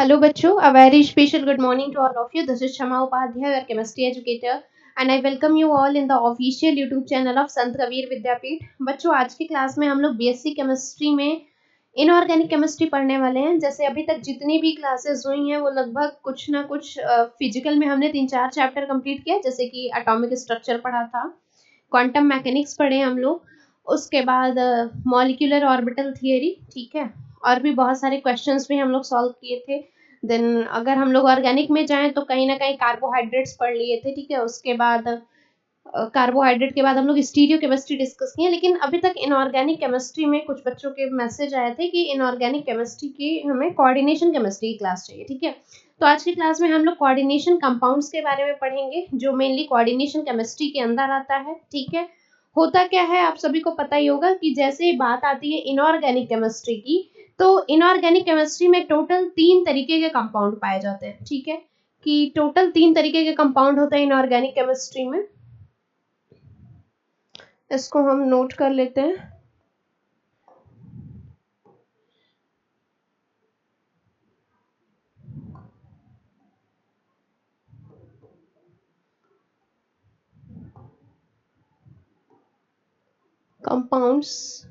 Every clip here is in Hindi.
Hello बच्चों, a very special good morning to all of you. This is Shama Upadhyay, your chemistry educator, and I welcome you all in the official YouTube channel of संत कबीर विद्यापीठ। बच्चों, आज की क्लास में हम लोग बीएससी केमिस्ट्री में इनऑर्गेनिक केमिस्ट्री पढ़ने वाले हैं। जैसे अभी तक जितनी भी क्लासेस हुई हैं वो लगभग कुछ ना कुछ फिजिकल में हमने 3-4 चैप्टर कंप्लीट किया, जैसे कि एटॉमिक स्ट्रक्चर पढ़ा था, क्वांटम मैकेनिक्स पढ़े हम लोग, उसके बाद मॉलिक्यूलर ऑर्बिटल थियरी, ठीक है, और भी बहुत सारे क्वेश्चंस भी हम लोग सॉल्व किए थे। देन अगर हम लोग ऑर्गेनिक में जाएं तो कहीं ना कहीं कार्बोहाइड्रेट्स पढ़ लिए थे, ठीक है। उसके बाद कार्बोहाइड्रेट के बाद हम लोग स्टीरियो केमिस्ट्री डिस्कस किए। लेकिन अभी तक इनऑर्गेनिक केमिस्ट्री में कुछ बच्चों के मैसेज आए थे कि इनऑर्गेनिक केमिस्ट्री की हमें कोऑर्डिनेशन केमिस्ट्री की क्लास चाहिए, ठीक है। तो आज की क्लास में हम लोग कोऑर्डिनेशन कंपाउंड्स के बारे में पढ़ेंगे, जो मेनली कोऑर्डिनेशन केमिस्ट्री के अंदर आता है, ठीक है। होता क्या है आप सभी को पता ही होगा कि जैसे बात आती है इनऑर्गेनिक केमिस्ट्री की, तो इनऑर्गेनिक केमिस्ट्री में टोटल 3 तरीके के कंपाउंड पाए जाते हैं, ठीक है, कि टोटल 3 तरीके के कंपाउंड होते हैं इनऑर्गेनिक केमिस्ट्री में। इसको हम नोट कर लेते हैं। कंपाउंड्स,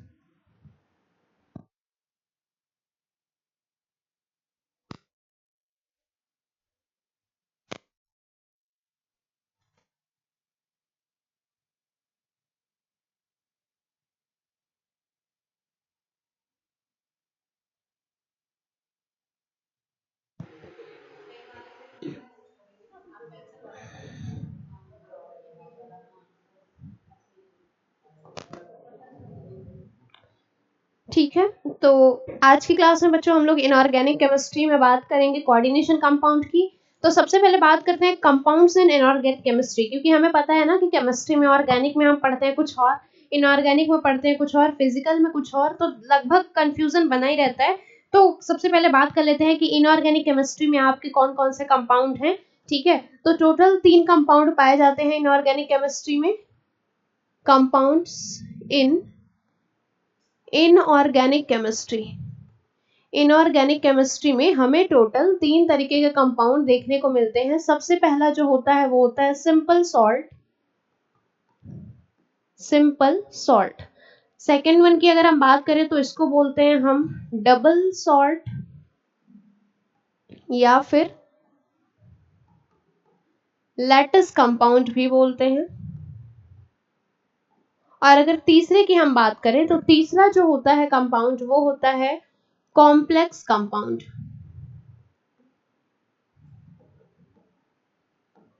ठीक है। तो आज की क्लास में बच्चों हम लोग इनऑर्गेनिक केमिस्ट्री में बात करेंगे कोऑर्डिनेशन कंपाउंड की। तो सबसे पहले बात करते हैं कंपाउंड्स इन इनऑर्गेनिक केमिस्ट्री, क्योंकि हमें पता है ना कि केमिस्ट्री में ऑर्गेनिक में हम पढ़ते हैं कुछ और, इनऑर्गेनिक में पढ़ते हैं कुछ और, फिजिकल में कुछ और, तो लगभग कंफ्यूजन बना ही रहता है। तो सबसे पहले बात कर लेते हैं कि इनऑर्गेनिक केमिस्ट्री में आपके कौन कौन से कंपाउंड हैं, ठीक है। तो टोटल 3 कंपाउंड पाए जाते हैं इनऑर्गेनिक केमिस्ट्री में। Compounds in inorganic chemistry, inorganic chemistry में हमें टोटल 3 तरीके के कंपाउंड देखने को मिलते हैं। सबसे पहला जो होता है वो होता है simple salt, simple salt. Second one की अगर हम बात करें तो इसको बोलते हैं हम डबल सॉल्ट या फिर लैटिस कंपाउंड भी बोलते हैं। और अगर तीसरे की हम बात करें तो तीसरा जो होता है कंपाउंड वो होता है कॉम्प्लेक्स कंपाउंड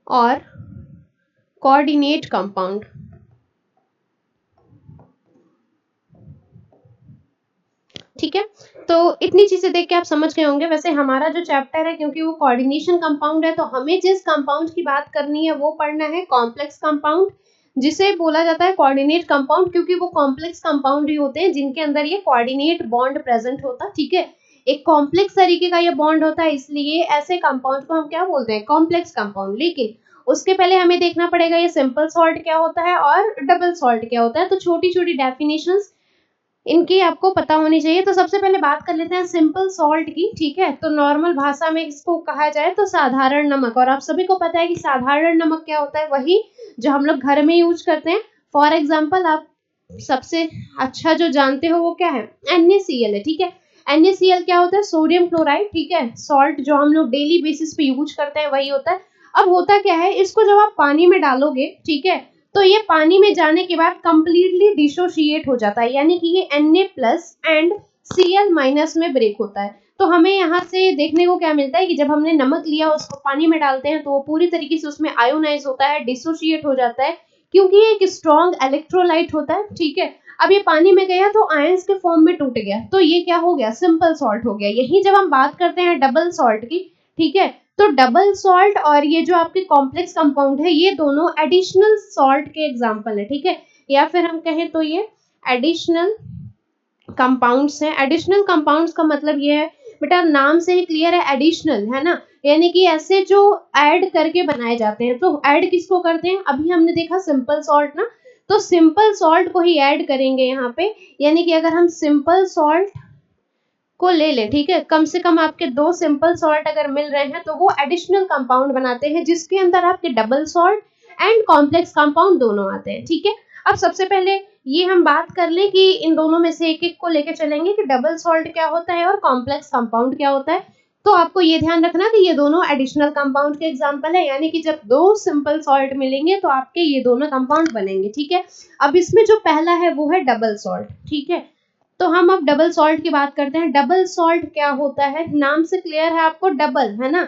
और कोऑर्डिनेट कंपाउंड, ठीक है। तो इतनी चीजें देख के आप समझ गए होंगे। वैसे हमारा जो चैप्टर है, क्योंकि वो कोऑर्डिनेशन कंपाउंड है, तो हमें जिस कंपाउंड की बात करनी है वो पढ़ना है कॉम्प्लेक्स कंपाउंड, जिसे बोला जाता है कोऑर्डिनेट कंपाउंड, क्योंकि वो कॉम्प्लेक्स कंपाउंड ही होते हैं जिनके अंदर ये कोऑर्डिनेट बॉन्ड प्रेजेंट होता है, ठीक है। एक कॉम्प्लेक्स तरीके का ये बॉन्ड होता है, इसलिए ऐसे कंपाउंड को हम क्या बोलते हैं, कॉम्प्लेक्स कंपाउंड। लेकिन उसके पहले हमें देखना पड़ेगा ये सिंपल सॉल्ट क्या होता है और डबल सॉल्ट क्या होता है। तो छोटी छोटी डेफिनेशंस इनकी आपको पता होनी चाहिए। तो सबसे पहले बात कर लेते हैं सिंपल सॉल्ट की, ठीक है। तो नॉर्मल भाषा में इसको कहा जाए तो साधारण नमक, और आप सभी को पता है कि साधारण नमक क्या होता है, वही जो हम लोग घर में यूज करते हैं। फॉर एग्जाम्पल आप सबसे अच्छा जो जानते हो वो क्या है, NaCl है, ठीक है। NaCl क्या होता है, सोडियम क्लोराइड, ठीक है। सॉल्ट जो हम लोग डेली बेसिस पे यूज करते हैं वही होता है। अब होता क्या है, इसको जब आप पानी में डालोगे, ठीक है, तो ये पानी में जाने के बाद कंप्लीटली डिसोशिएट हो जाता है, यानी कि ये Na plus and Cl minus में ब्रेक होता है। तो हमें यहाँ से देखने को क्या मिलता है कि जब हमने नमक लिया उसको पानी में डालते हैं तो वो पूरी तरीके से उसमें आयोनाइज होता है, डिसोशिएट हो जाता है, क्योंकि ये एक स्ट्रॉन्ग इलेक्ट्रोलाइट होता है, ठीक है। अब ये पानी में गया तो आयंस के फॉर्म में टूट गया, तो ये क्या हो गया, सिंपल सॉल्ट हो गया। यही जब हम बात करते हैं डबल सॉल्ट की, ठीक है, तो डबल सॉल्ट और ये जो आपके कॉम्प्लेक्स कंपाउंड है ये दोनों एडिशनल सॉल्ट के एग्जांपल है, ठीक है। या फिर हम कहें तो ये एडिशनल कंपाउंड्स हैं। एडिशनल कंपाउंड्स का मतलब ये है बेटा, नाम से ही क्लियर है, एडिशनल है ना, यानी कि ऐसे जो ऐड करके बनाए जाते हैं। तो ऐड किसको करते हैं, अभी हमने देखा सिंपल सॉल्ट ना, तो सिंपल सॉल्ट को ही ऐड करेंगे यहाँ पे। यानी कि अगर हम सिंपल सॉल्ट को ले लें, ठीक है, कम से कम आपके 2 सिंपल सॉल्ट अगर मिल रहे हैं तो वो एडिशनल कंपाउंड बनाते हैं जिसके अंदर आपके double salt and complex compound दोनों आते हैं, ठीक है। अब सबसे पहले ये हम बात कर लें कि इन दोनों में से एक एक को लेके चलेंगे कि डबल सॉल्ट क्या होता है और कॉम्प्लेक्स कंपाउंड क्या होता है। तो आपको ये ध्यान रखना कि ये दोनों एडिशनल कंपाउंड के एग्जांपल है, यानी कि जब 2 सिंपल सॉल्ट मिलेंगे तो आपके ये दोनों कंपाउंड बनेंगे, ठीक है। अब इसमें जो पहला है वो है डबल सॉल्ट, ठीक है। तो हम अब डबल सॉल्ट की बात करते हैं। डबल सॉल्ट क्या होता है, नाम से क्लियर है आपको, डबल है ना,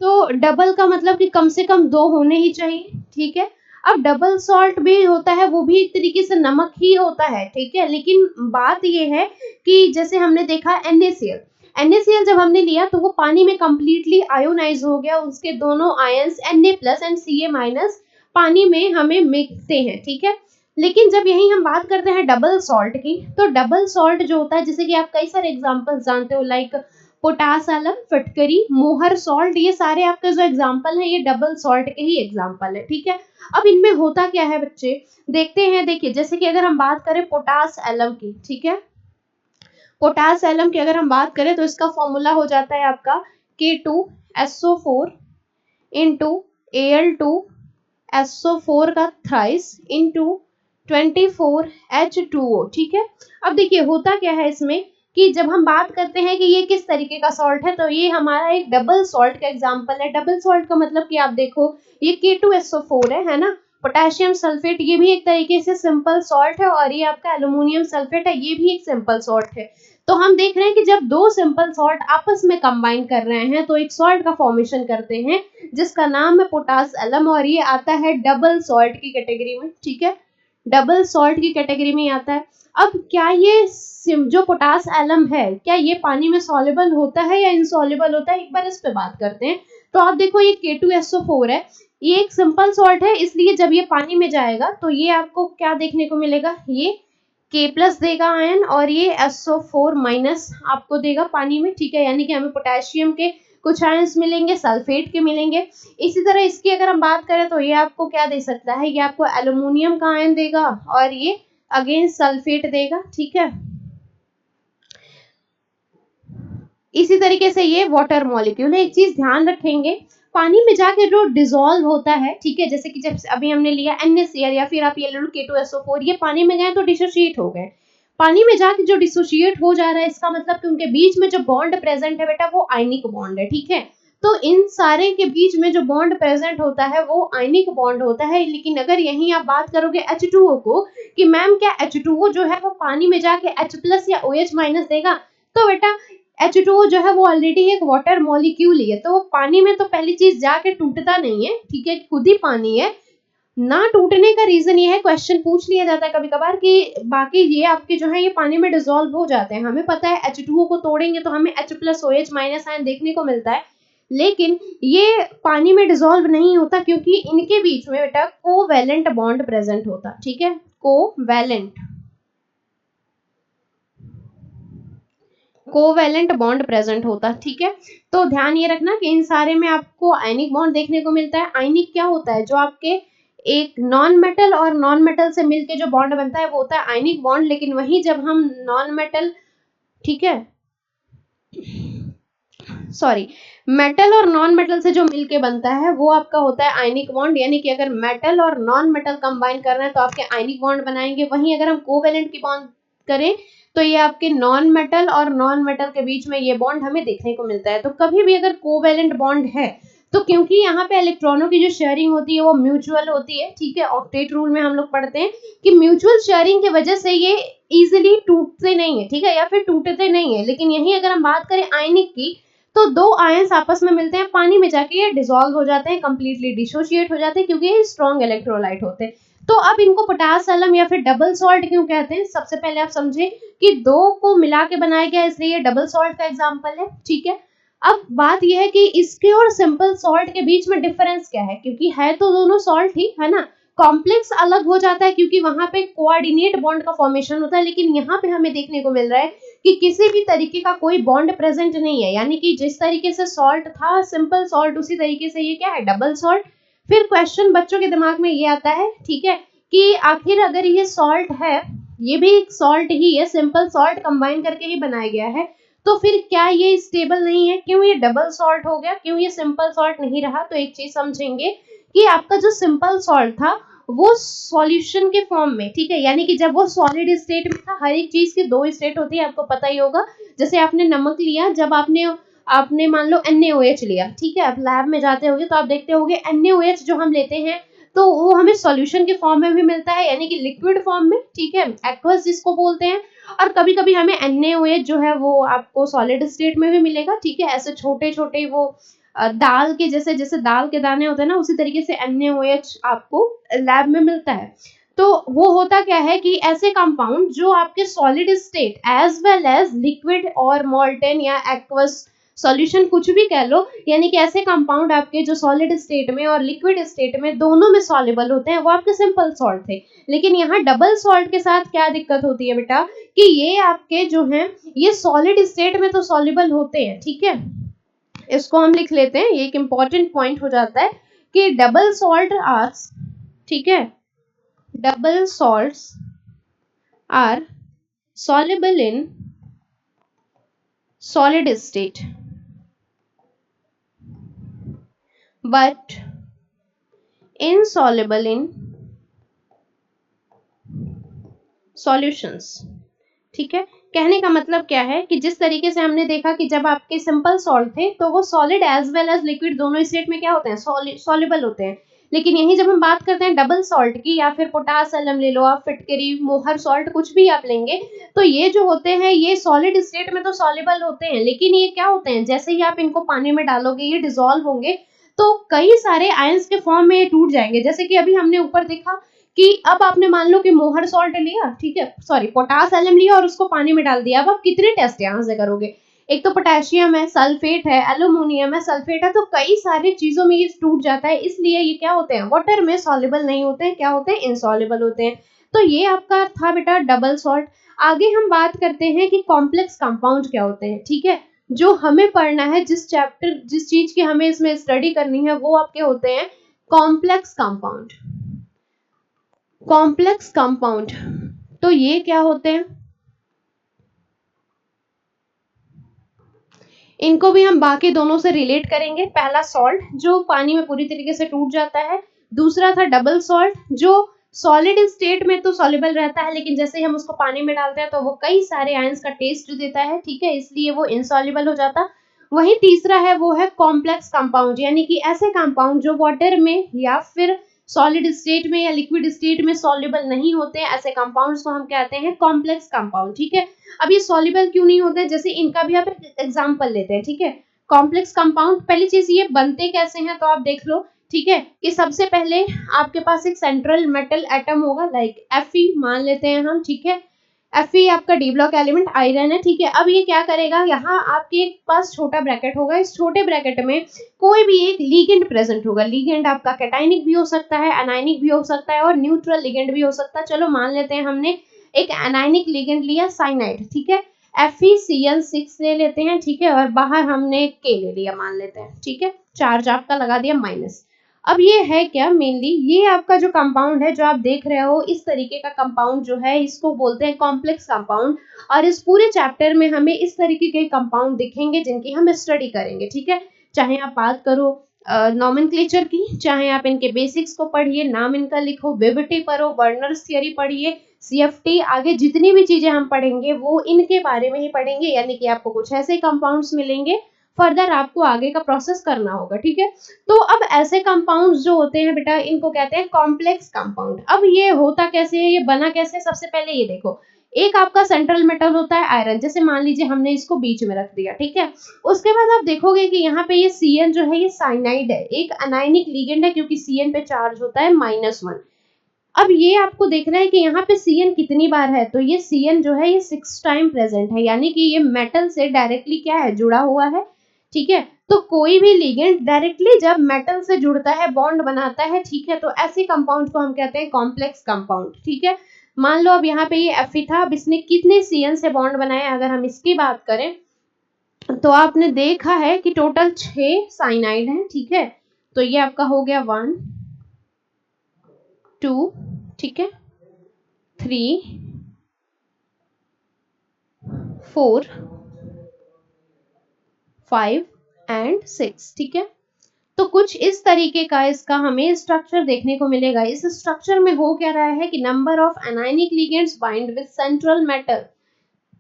तो डबल का मतलब कि कम से कम 2 होने ही चाहिए, ठीक है। अब डबल सॉल्ट भी होता है, वो भी एक तरीके से नमक ही होता है, ठीक है, लेकिन बात ये है कि जैसे हमने देखा NaCl, NaCl जब हमने लिया तो वो पानी में कंप्लीटली आयोनाइज हो गया, उसके दोनों ions Na plus and Ca minus पानी में हमें मिलते हैं, ठीक है। लेकिन जब यही हम बात करते हैं डबल सॉल्ट की, तो डबल सॉल्ट जो होता है, जैसे कि आप कई सारे एग्जांपल्स जानते हो, लाइक पोटास अलम, फटकरी, मोहर सॉल्ट, ये सारे आपके जो एग्जांपल है ये डबल सॉल्ट के ही एग्जांपल है, ठीक है। अब इनमें होता क्या है बच्चे, देखते हैं। देखिए जैसे कि अगर हम बात करें पोटास एलम की, ठीक है, पोटास एलम की अगर हम बात करें तो इसका फॉर्मूला हो जाता है आपका K2SO4 इंटू Al2SO4 का थ्राइस इंटू 24H2O, ठीक है। अब देखिए होता क्या है इसमें कि जब हम बात करते हैं कि ये किस तरीके का सॉल्ट है, तो ये हमारा एक डबल सॉल्ट का एग्जांपल है। डबल सॉल्ट का मतलब कि आप देखो ये K2SO4 है ना, पोटेशियम सल्फेट, ये भी एक तरीके से सिंपल सॉल्ट है, और ये आपका एल्यूमिनियम सल्फेट है, ये भी एक सिंपल सॉल्ट है। तो हम देख रहे हैं कि जब 2 सिंपल सॉल्ट आपस में कंबाइन कर रहे हैं तो एक सॉल्ट का फॉर्मेशन करते हैं जिसका नाम है पोटास एलम, और ये आता है डबल सॉल्ट की कैटेगरी में, ठीक है, डबल सॉल्ट की कैटेगरी में आता है। अब क्या ये जो पोटास एलम है, क्या ये पानी में सॉल्युबल होता है या इनसॉल्युबल होता है, एक बार इस पे बात करते हैं। तो आप देखो ये K2SO4 है, ये एक सिंपल सॉल्ट है, इसलिए जब ये पानी में जाएगा तो ये आपको क्या देखने को मिलेगा, ये K प्लस देगा आयन, और ये SO4 माइनस आपको देगा पानी में, ठीक है, यानी कि हमें पोटेशियम के कुछ आयंस मिलेंगे, सल्फेट के मिलेंगे। इसी तरह इसकी अगर हम बात करें तो ये आपको क्या दे सकता है, ये आपको एल्यूमिनियम का आयन देगा और ये अगेन सल्फेट देगा, ठीक है। इसी तरीके से ये वाटर मॉलिक्यूल है। एक चीज ध्यान रखेंगे, पानी में जाके जो डिसॉल्व होता है, ठीक है, जैसे कि जब अभी हमने लिया NaCl या फिर आप ये ले लो K2SO4, ये पानी में गए तो डिसोशिएट हो गए। पानी में जाके जो डिसोशिएट हो जा रहा है इसका मतलब कि उनके बीच में जो बॉन्ड प्रेजेंट है बेटा वो आयनिक बॉन्ड है, ठीक है। तो इन सारे के बीच में जो बॉन्ड प्रेजेंट होता है वो आयनिक बॉन्ड होता है। लेकिन अगर यहीं आप बात करोगे H2O को कि मैम क्या H2O जो है वो पानी में जाके H+ या OH- देगा, तो बेटा H2O जो है वो ऑलरेडी एक वाटर मॉलिक्यूल ही है, तो वो पानी में तो पहली चीज जाके टूटता नहीं है, ठीक है, खुद ही पानी है। ना टूटने का रीजन ये है, क्वेश्चन पूछ लिया जाता है कभी कभार कि बाकी ये आपके जो है ये पानी में डिसॉल्व हो जाते हैं, हमें पता है H2O को तोड़ेंगे तो हमें H+OH- आयन देखने को मिलता है, लेकिन ये पानी में डिसॉल्व नहीं होता क्योंकि इनके बीच में बेटा कोवैलेंट बॉन्ड प्रेजेंट होता, ठीक है, कोवैलेंट बॉन्ड प्रेजेंट होता, ठीक है। तो ध्यान ये रखना कि इन सारे में आपको आयनिक बॉन्ड देखने को मिलता है। आयनिक क्या होता है, जो आपके एक नॉन मेटल और नॉन मेटल से मिलके जो बॉन्ड बनता है वो होता है आयनिक बॉन्ड। लेकिन वही जब हम नॉन मेटल, ठीक है, सॉरी, मेटल और नॉन मेटल से जो मिलके बनता है वो आपका होता है आयनिक बॉन्ड, यानी कि अगर मेटल और नॉन मेटल कंबाइन कर रहे हैं तो आपके आयनिक बॉन्ड बनाएंगे। वहीं अगर हम कोवैलेंट की बॉन्ड करें तो ये आपके नॉन मेटल और नॉन मेटल के बीच में ये बॉन्ड हमें देखने को मिलता है। तो कभी भी अगर कोवैलेंट बॉन्ड है तो क्योंकि यहाँ पे इलेक्ट्रॉनों की जो शेयरिंग होती है वो म्यूचुअल होती है, ठीक है, ऑक्टेट रूल में हम लोग पढ़ते हैं कि म्यूचुअल शेयरिंग की वजह से ये इजिली टूटते नहीं है, ठीक है, या फिर टूटते नहीं है। लेकिन यही अगर हम बात करें आयनिक की, तो 2 आयंस आपस में मिलते हैं, पानी में जाके ये डिसॉल्व हो जाते हैं, कंप्लीटली डिसोशिएट हो जाते हैं क्योंकि ये स्ट्रॉन्ग इलेक्ट्रोलाइट होते हैं। तो अब इनको पोटास एलम या फिर डबल सॉल्ट क्यों कहते हैं, सबसे पहले आप समझे कि 2 को मिला के बनाया गया इसलिए ये डबल सॉल्ट का एग्जांपल है, ठीक है। अब बात यह है कि इसके और सिंपल सॉल्ट के बीच में डिफरेंस क्या है, क्योंकि है तो दोनों सॉल्ट ही, है ना। कॉम्प्लेक्स अलग हो जाता है क्योंकि वहां पे कोऑर्डिनेट बॉन्ड का फॉर्मेशन होता है, लेकिन यहाँ पे हमें देखने को मिल रहा है कि किसी भी तरीके का कोई बॉन्ड प्रेजेंट नहीं है, यानी कि जिस तरीके से सॉल्ट था सिंपल सॉल्ट उसी तरीके से ये क्या है, डबल सॉल्ट। फिर क्वेश्चन बच्चों के दिमाग में ये आता है, ठीक है, कि आखिर अगर ये सॉल्ट है, ये भी एक सॉल्ट ही है, सिंपल सॉल्ट कंबाइन करके ही बनाया गया है, तो फिर क्या ये स्टेबल नहीं है? क्यों ये डबल सॉल्ट हो गया? क्यों ये सिंपल सॉल्ट नहीं रहा? तो एक चीज समझेंगे कि आपका जो सिंपल सॉल्ट था वो सॉल्यूशन के फॉर्म में, ठीक है, यानी कि जब वो सॉलिड स्टेट में था, हर एक चीज की दो स्टेट होती है, आपको पता ही होगा। जैसे आपने नमक लिया, जब आपने आपने मान लो NaOH लिया, ठीक है, आप लैब में जाते होगे तो आप देखते होगे NaOH जो हम लेते हैं तो वो हमें सॉल्यूशन के फॉर्म में भी मिलता है, यानी कि लिक्विड फॉर्म में, ठीक है, एक्वस जिसको बोलते हैं। और कभी कभी हमें NaOH जो है वो आपको सॉलिड स्टेट में भी मिलेगा, ठीक है, ऐसे छोटे छोटे वो दाल के जैसे, जैसे दाल के दाने होते हैं ना, उसी तरीके से NaOH आपको लैब में मिलता है। तो वो होता क्या है कि ऐसे कंपाउंड जो आपके solid state as well as liquid और मोल्टेन या एक्वस सॉल्यूशन कुछ भी कह लो, यानी कि ऐसे कंपाउंड आपके जो सॉलिड स्टेट में और लिक्विड स्टेट में दोनों में सॉल्युबल होते हैं, वो आपके सिंपल सॉल्ट थे। लेकिन यहाँ डबल सॉल्ट के साथ क्या दिक्कत होती है बेटा, कि ये आपके जो हैं ये सॉलिड स्टेट में तो सॉल्युबल होते हैं, ठीक है, इसको हम लिख लेते हैं, ये एक इंपॉर्टेंट पॉइंट हो जाता है कि डबल सॉल्ट आर, ठीक है, double salts are soluble in solid state but insoluble in solutions, ठीक है। कहने का मतलब क्या है कि जिस तरीके से हमने देखा कि जब आपके सिंपल सॉल्ट थे तो वो solid as well as liquid दोनों स्टेट में क्या होते हैं, सॉल्युबल होते हैं। लेकिन यही जब हम बात करते हैं डबल सॉल्ट की, या फिर पोटास एलम ले लो आप, फिटकरी, मोहर सॉल्ट, कुछ भी आप लेंगे, तो ये जो होते हैं ये सॉलिड स्टेट में तो सॉल्युबल होते हैं, लेकिन ये क्या होते हैं, जैसे ही आप इनको पानी में डालोगे ये डिसॉल्व होंगे तो कई सारे आयंस के फॉर्म में ये टूट जाएंगे। जैसे कि अभी हमने ऊपर देखा कि अब आपने मान लो कि मोहर सॉल्ट लिया, ठीक है, सॉरी पोटास एलम लिया और उसको पानी में डाल दिया, अब आप कितने टेस्ट यहाँ से करोगे, एक तो पोटेशियम है, सल्फेट है, एल्यूमिनियम है, सल्फेट है, तो कई सारी चीजों में ये टूट जाता है, इसलिए ये क्या होते हैं, वाटर में सॉल्युबल नहीं होते हैं, क्या होते हैं, इनसॉल्युबल होते हैं। तो ये आपका था बेटा डबल सॉल्ट। आगे हम बात करते हैं कि कॉम्प्लेक्स कंपाउंड क्या होते हैं, ठीक है, जो हमें पढ़ना है, जिस चैप्टर जिस चीज की हमें इसमें स्टडी करनी है वो आपके होते हैं कॉम्प्लेक्स कंपाउंड। कॉम्प्लेक्स कंपाउंड तो ये क्या होते हैं, इनको भी हम बाकी दोनों से रिलेट करेंगे। पहला सॉल्ट जो पानी में पूरी तरीके से टूट जाता है, दूसरा था डबल सॉल्ट जो सॉलिड स्टेट में तो सॉल्युबल रहता है, लेकिन जैसे ही हम उसको पानी में डालते हैं तो वो कई सारे आयंस का टेस्ट देता है, ठीक है, इसलिए वो इनसॉल्युबल हो जाता। वही तीसरा है वो है कॉम्प्लेक्स कंपाउंड, यानी कि ऐसे कंपाउंड जो वाटर में या फिर सॉलिड स्टेट में या लिक्विड स्टेट में सॉल्युबल नहीं होते हैं, ऐसे कंपाउंड्स को हम कहते हैं कॉम्प्लेक्स कंपाउंड, ठीक है। अब ये सॉल्युबल क्यों नहीं होते, जैसे इनका भी आप एग्जांपल लेते हैं, ठीक है। कॉम्प्लेक्स कंपाउंड पहली चीज ये बनते कैसे हैं तो आप देख लो, ठीक है, कि सबसे पहले आपके पास एक सेंट्रल मेटल एटम होगा, लाइक Fe मान लेते हैं हम, ठीक है, Fe आपका डी ब्लॉक एलिमेंट आयरन है, ठीक है। अब ये क्या करेगा, यहाँ आपके पास छोटा ब्रैकेट होगा, इस छोटे ब्रैकेट में कोई भी एक लिगेंड प्रेजेंट होगा, लिगेंड आपका कैटाइनिक भी हो सकता है, एनायनिक भी हो सकता है और न्यूट्रल लिगेंड भी हो सकता है। चलो मान लेते हैं हमने एक एनायनिक लिगेंड लिया साइनाइड, ठीक है, FeCl6 ले लेते हैं, ठीक है, और बाहर हमने K ले लिया मान लेते हैं, ठीक है, चार्ज आपका लगा दिया माइनस। अब ये है क्या, मेनली ये आपका जो कंपाउंड है जो आप देख रहे हो, इस तरीके का कंपाउंड जो है इसको बोलते हैं कॉम्प्लेक्स कंपाउंड। और इस पूरे चैप्टर में हमें इस तरीके के कंपाउंड दिखेंगे जिनकी हम स्टडी करेंगे, ठीक है। चाहे आप बात करो नॉमेनक्लेचर की, चाहे आप इनके बेसिक्स को पढ़िए, नाम इनका लिखो, विविटी पढ़ो, वर्नर्स थ्योरी पढ़िए, CFT, आगे जितनी भी चीजें हम पढ़ेंगे वो इनके बारे में ही पढ़ेंगे, यानी कि आपको कुछ ऐसे कंपाउंड्स मिलेंगे, फर्दर आपको आगे का प्रोसेस करना होगा, ठीक है। तो अब ऐसे कंपाउंड्स जो होते हैं बेटा इनको कहते हैं कॉम्प्लेक्स कंपाउंड। अब ये होता कैसे है, ये बना कैसे है, सबसे पहले ये देखो, एक आपका सेंट्रल मेटल होता है आयरन, जैसे मान लीजिए हमने इसको बीच में रख दिया, ठीक है। उसके बाद आप देखोगे कि यहाँ पे ये Cn जो है ये साइनाइड है, एक अनायनिक लिगेंड है, क्योंकि Cn पे चार्ज होता है -1। अब ये आपको देखना है कि यहाँ पे Cn कितनी बार है, तो ये Cn जो है ये 6 टाइम प्रेजेंट है, यानी कि ये मेटल से डायरेक्टली क्या है, जुड़ा हुआ है, ठीक है। तो कोई भी लिगेंड डायरेक्टली जब मेटल से जुड़ता है, बॉन्ड बनाता है, ठीक है, तो ऐसे कंपाउंड को हम कहते हैं कॉम्प्लेक्स कंपाउंड, ठीक है। मान लो अब यहाँ पे ये Fe था, अब इसने कितने Cn से बॉन्ड बनाए, अगर हम इसकी बात करें तो आपने देखा है कि टोटल 6 साइनाइड हैं, ठीक है। तो ये आपका हो गया 1 2, ठीक है, 3 4 5 एंड 6, ठीक है। तो कुछ इस तरीके का इसका हमें स्ट्रक्चर देखने को मिलेगा। इस स्ट्रक्चर में हो क्या रहा है कि number of anionic ligands bind with central metal,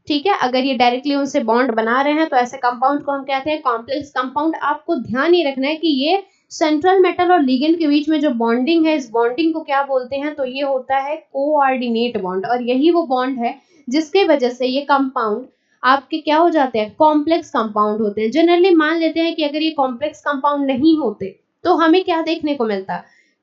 ठीक है। अगर ये डायरेक्टली उनसे बॉन्ड बना रहे हैं तो ऐसे कंपाउंड को हम कहते हैं कॉम्प्लेक्स कंपाउंड। आपको ध्यान ही रखना है कि ये सेंट्रल मेटल और लिगेंड के बीच में जो बॉन्डिंग है, इस बॉन्डिंग को क्या बोलते हैं, तो ये होता है कोऑर्डिनेट बॉन्ड। और यही वो बॉन्ड है जिसके वजह से ये कंपाउंड आपके क्या हो जाते हैं, कॉम्प्लेक्स कंपाउंड होते हैं। जनरली मान लेते हैं कि अगर ये कॉम्प्लेक्स कंपाउंड नहीं होते तो हमें क्या देखने को मिलता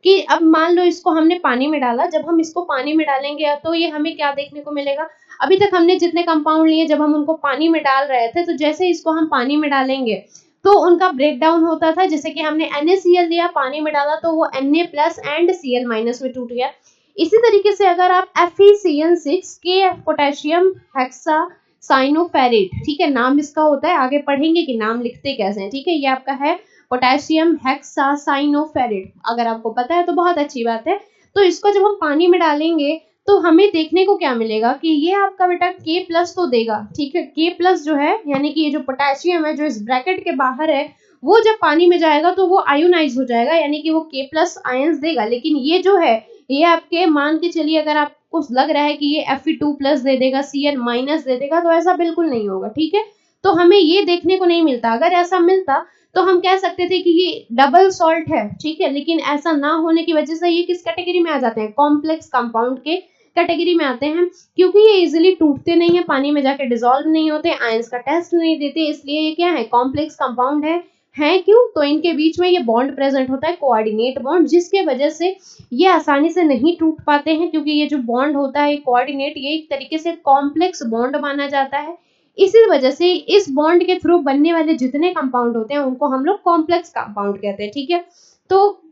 कि अब मान लो इसको हमने पानी में डाला, जब हम इसको पानी में डालेंगे तो ये हमें क्या देखने को मिलेगा। अभी तक हमने जितने कंपाउंड लिए जब हम उनको पानी में डाल रहे थे, तो जैसे इसको हम पानी में डालेंगे तो उनका ब्रेक डाउन होता था। जैसे कि हमने NaCl लिया, पानी में डाला तो वो Na plus and Cl minus में टूट गया। इसी तरीके से अगर आप FeCN6 के पोटेशियम हेक्सा साइनोफेरेट, ठीक है, नाम इसका होता है, आगे पढ़ेंगे कि नाम लिखते कैसे हैं, ठीक है। ये आपका है पोटेशियम हेक्सा साइनोफेरेट, अगर आपको पता है तो बहुत अच्छी बात है। तो इसको जब हम पानी में डालेंगे तो हमें देखने को क्या मिलेगा कि ये आपका बेटा K प्लस तो देगा, ठीक है। K प्लस जो है यानी कि ये जो पोटेशियम है जो इस ब्रैकेट के बाहर है, वो जब पानी में जाएगा तो वो आयोनाइज हो जाएगा, यानी कि वो K प्लस आयंस देगा। लेकिन ये जो है ये आपके, मान के चलिए अगर आपको लग रहा है कि ये Fe2 प्लस दे देगा, Cl माइनस दे देगा, तो ऐसा बिल्कुल नहीं होगा, ठीक है। तो हमें ये देखने को नहीं मिलता। अगर ऐसा मिलता तो हम कह सकते थे कि ये डबल सॉल्ट है, ठीक है। लेकिन ऐसा ना होने की वजह से ये किस कैटेगरी में आ जाते हैं, कॉम्प्लेक्स कंपाउंड के कैटेगरी में आते हैं, क्योंकि ये इजीली टूटते नहीं है, पानी में जाके डिसॉल्व नहीं होते, आयंस का टेस्ट नहीं देते, इसलिए ये क्या है, कॉम्प्लेक्स कंपाउंड है क्यों, तो इनके बीच में ये बॉन्ड प्रेजेंट होता है, कोऑर्डिनेट बॉन्ड, जिसके वजह से ये आसानी से नहीं टूट पाते हैं, क्योंकि ये जो बॉन्ड होता है कोऑर्डिनेट, ये एक तरीके से कॉम्प्लेक्स बॉन्ड माना जाता है। इसी वजह से इस बॉन्ड के थ्रू बनने वाले जितने कंपाउंड होते हैं उनको हम लोग कॉम्प्लेक्स कंपाउंड कहते हैं, ठीक है। तो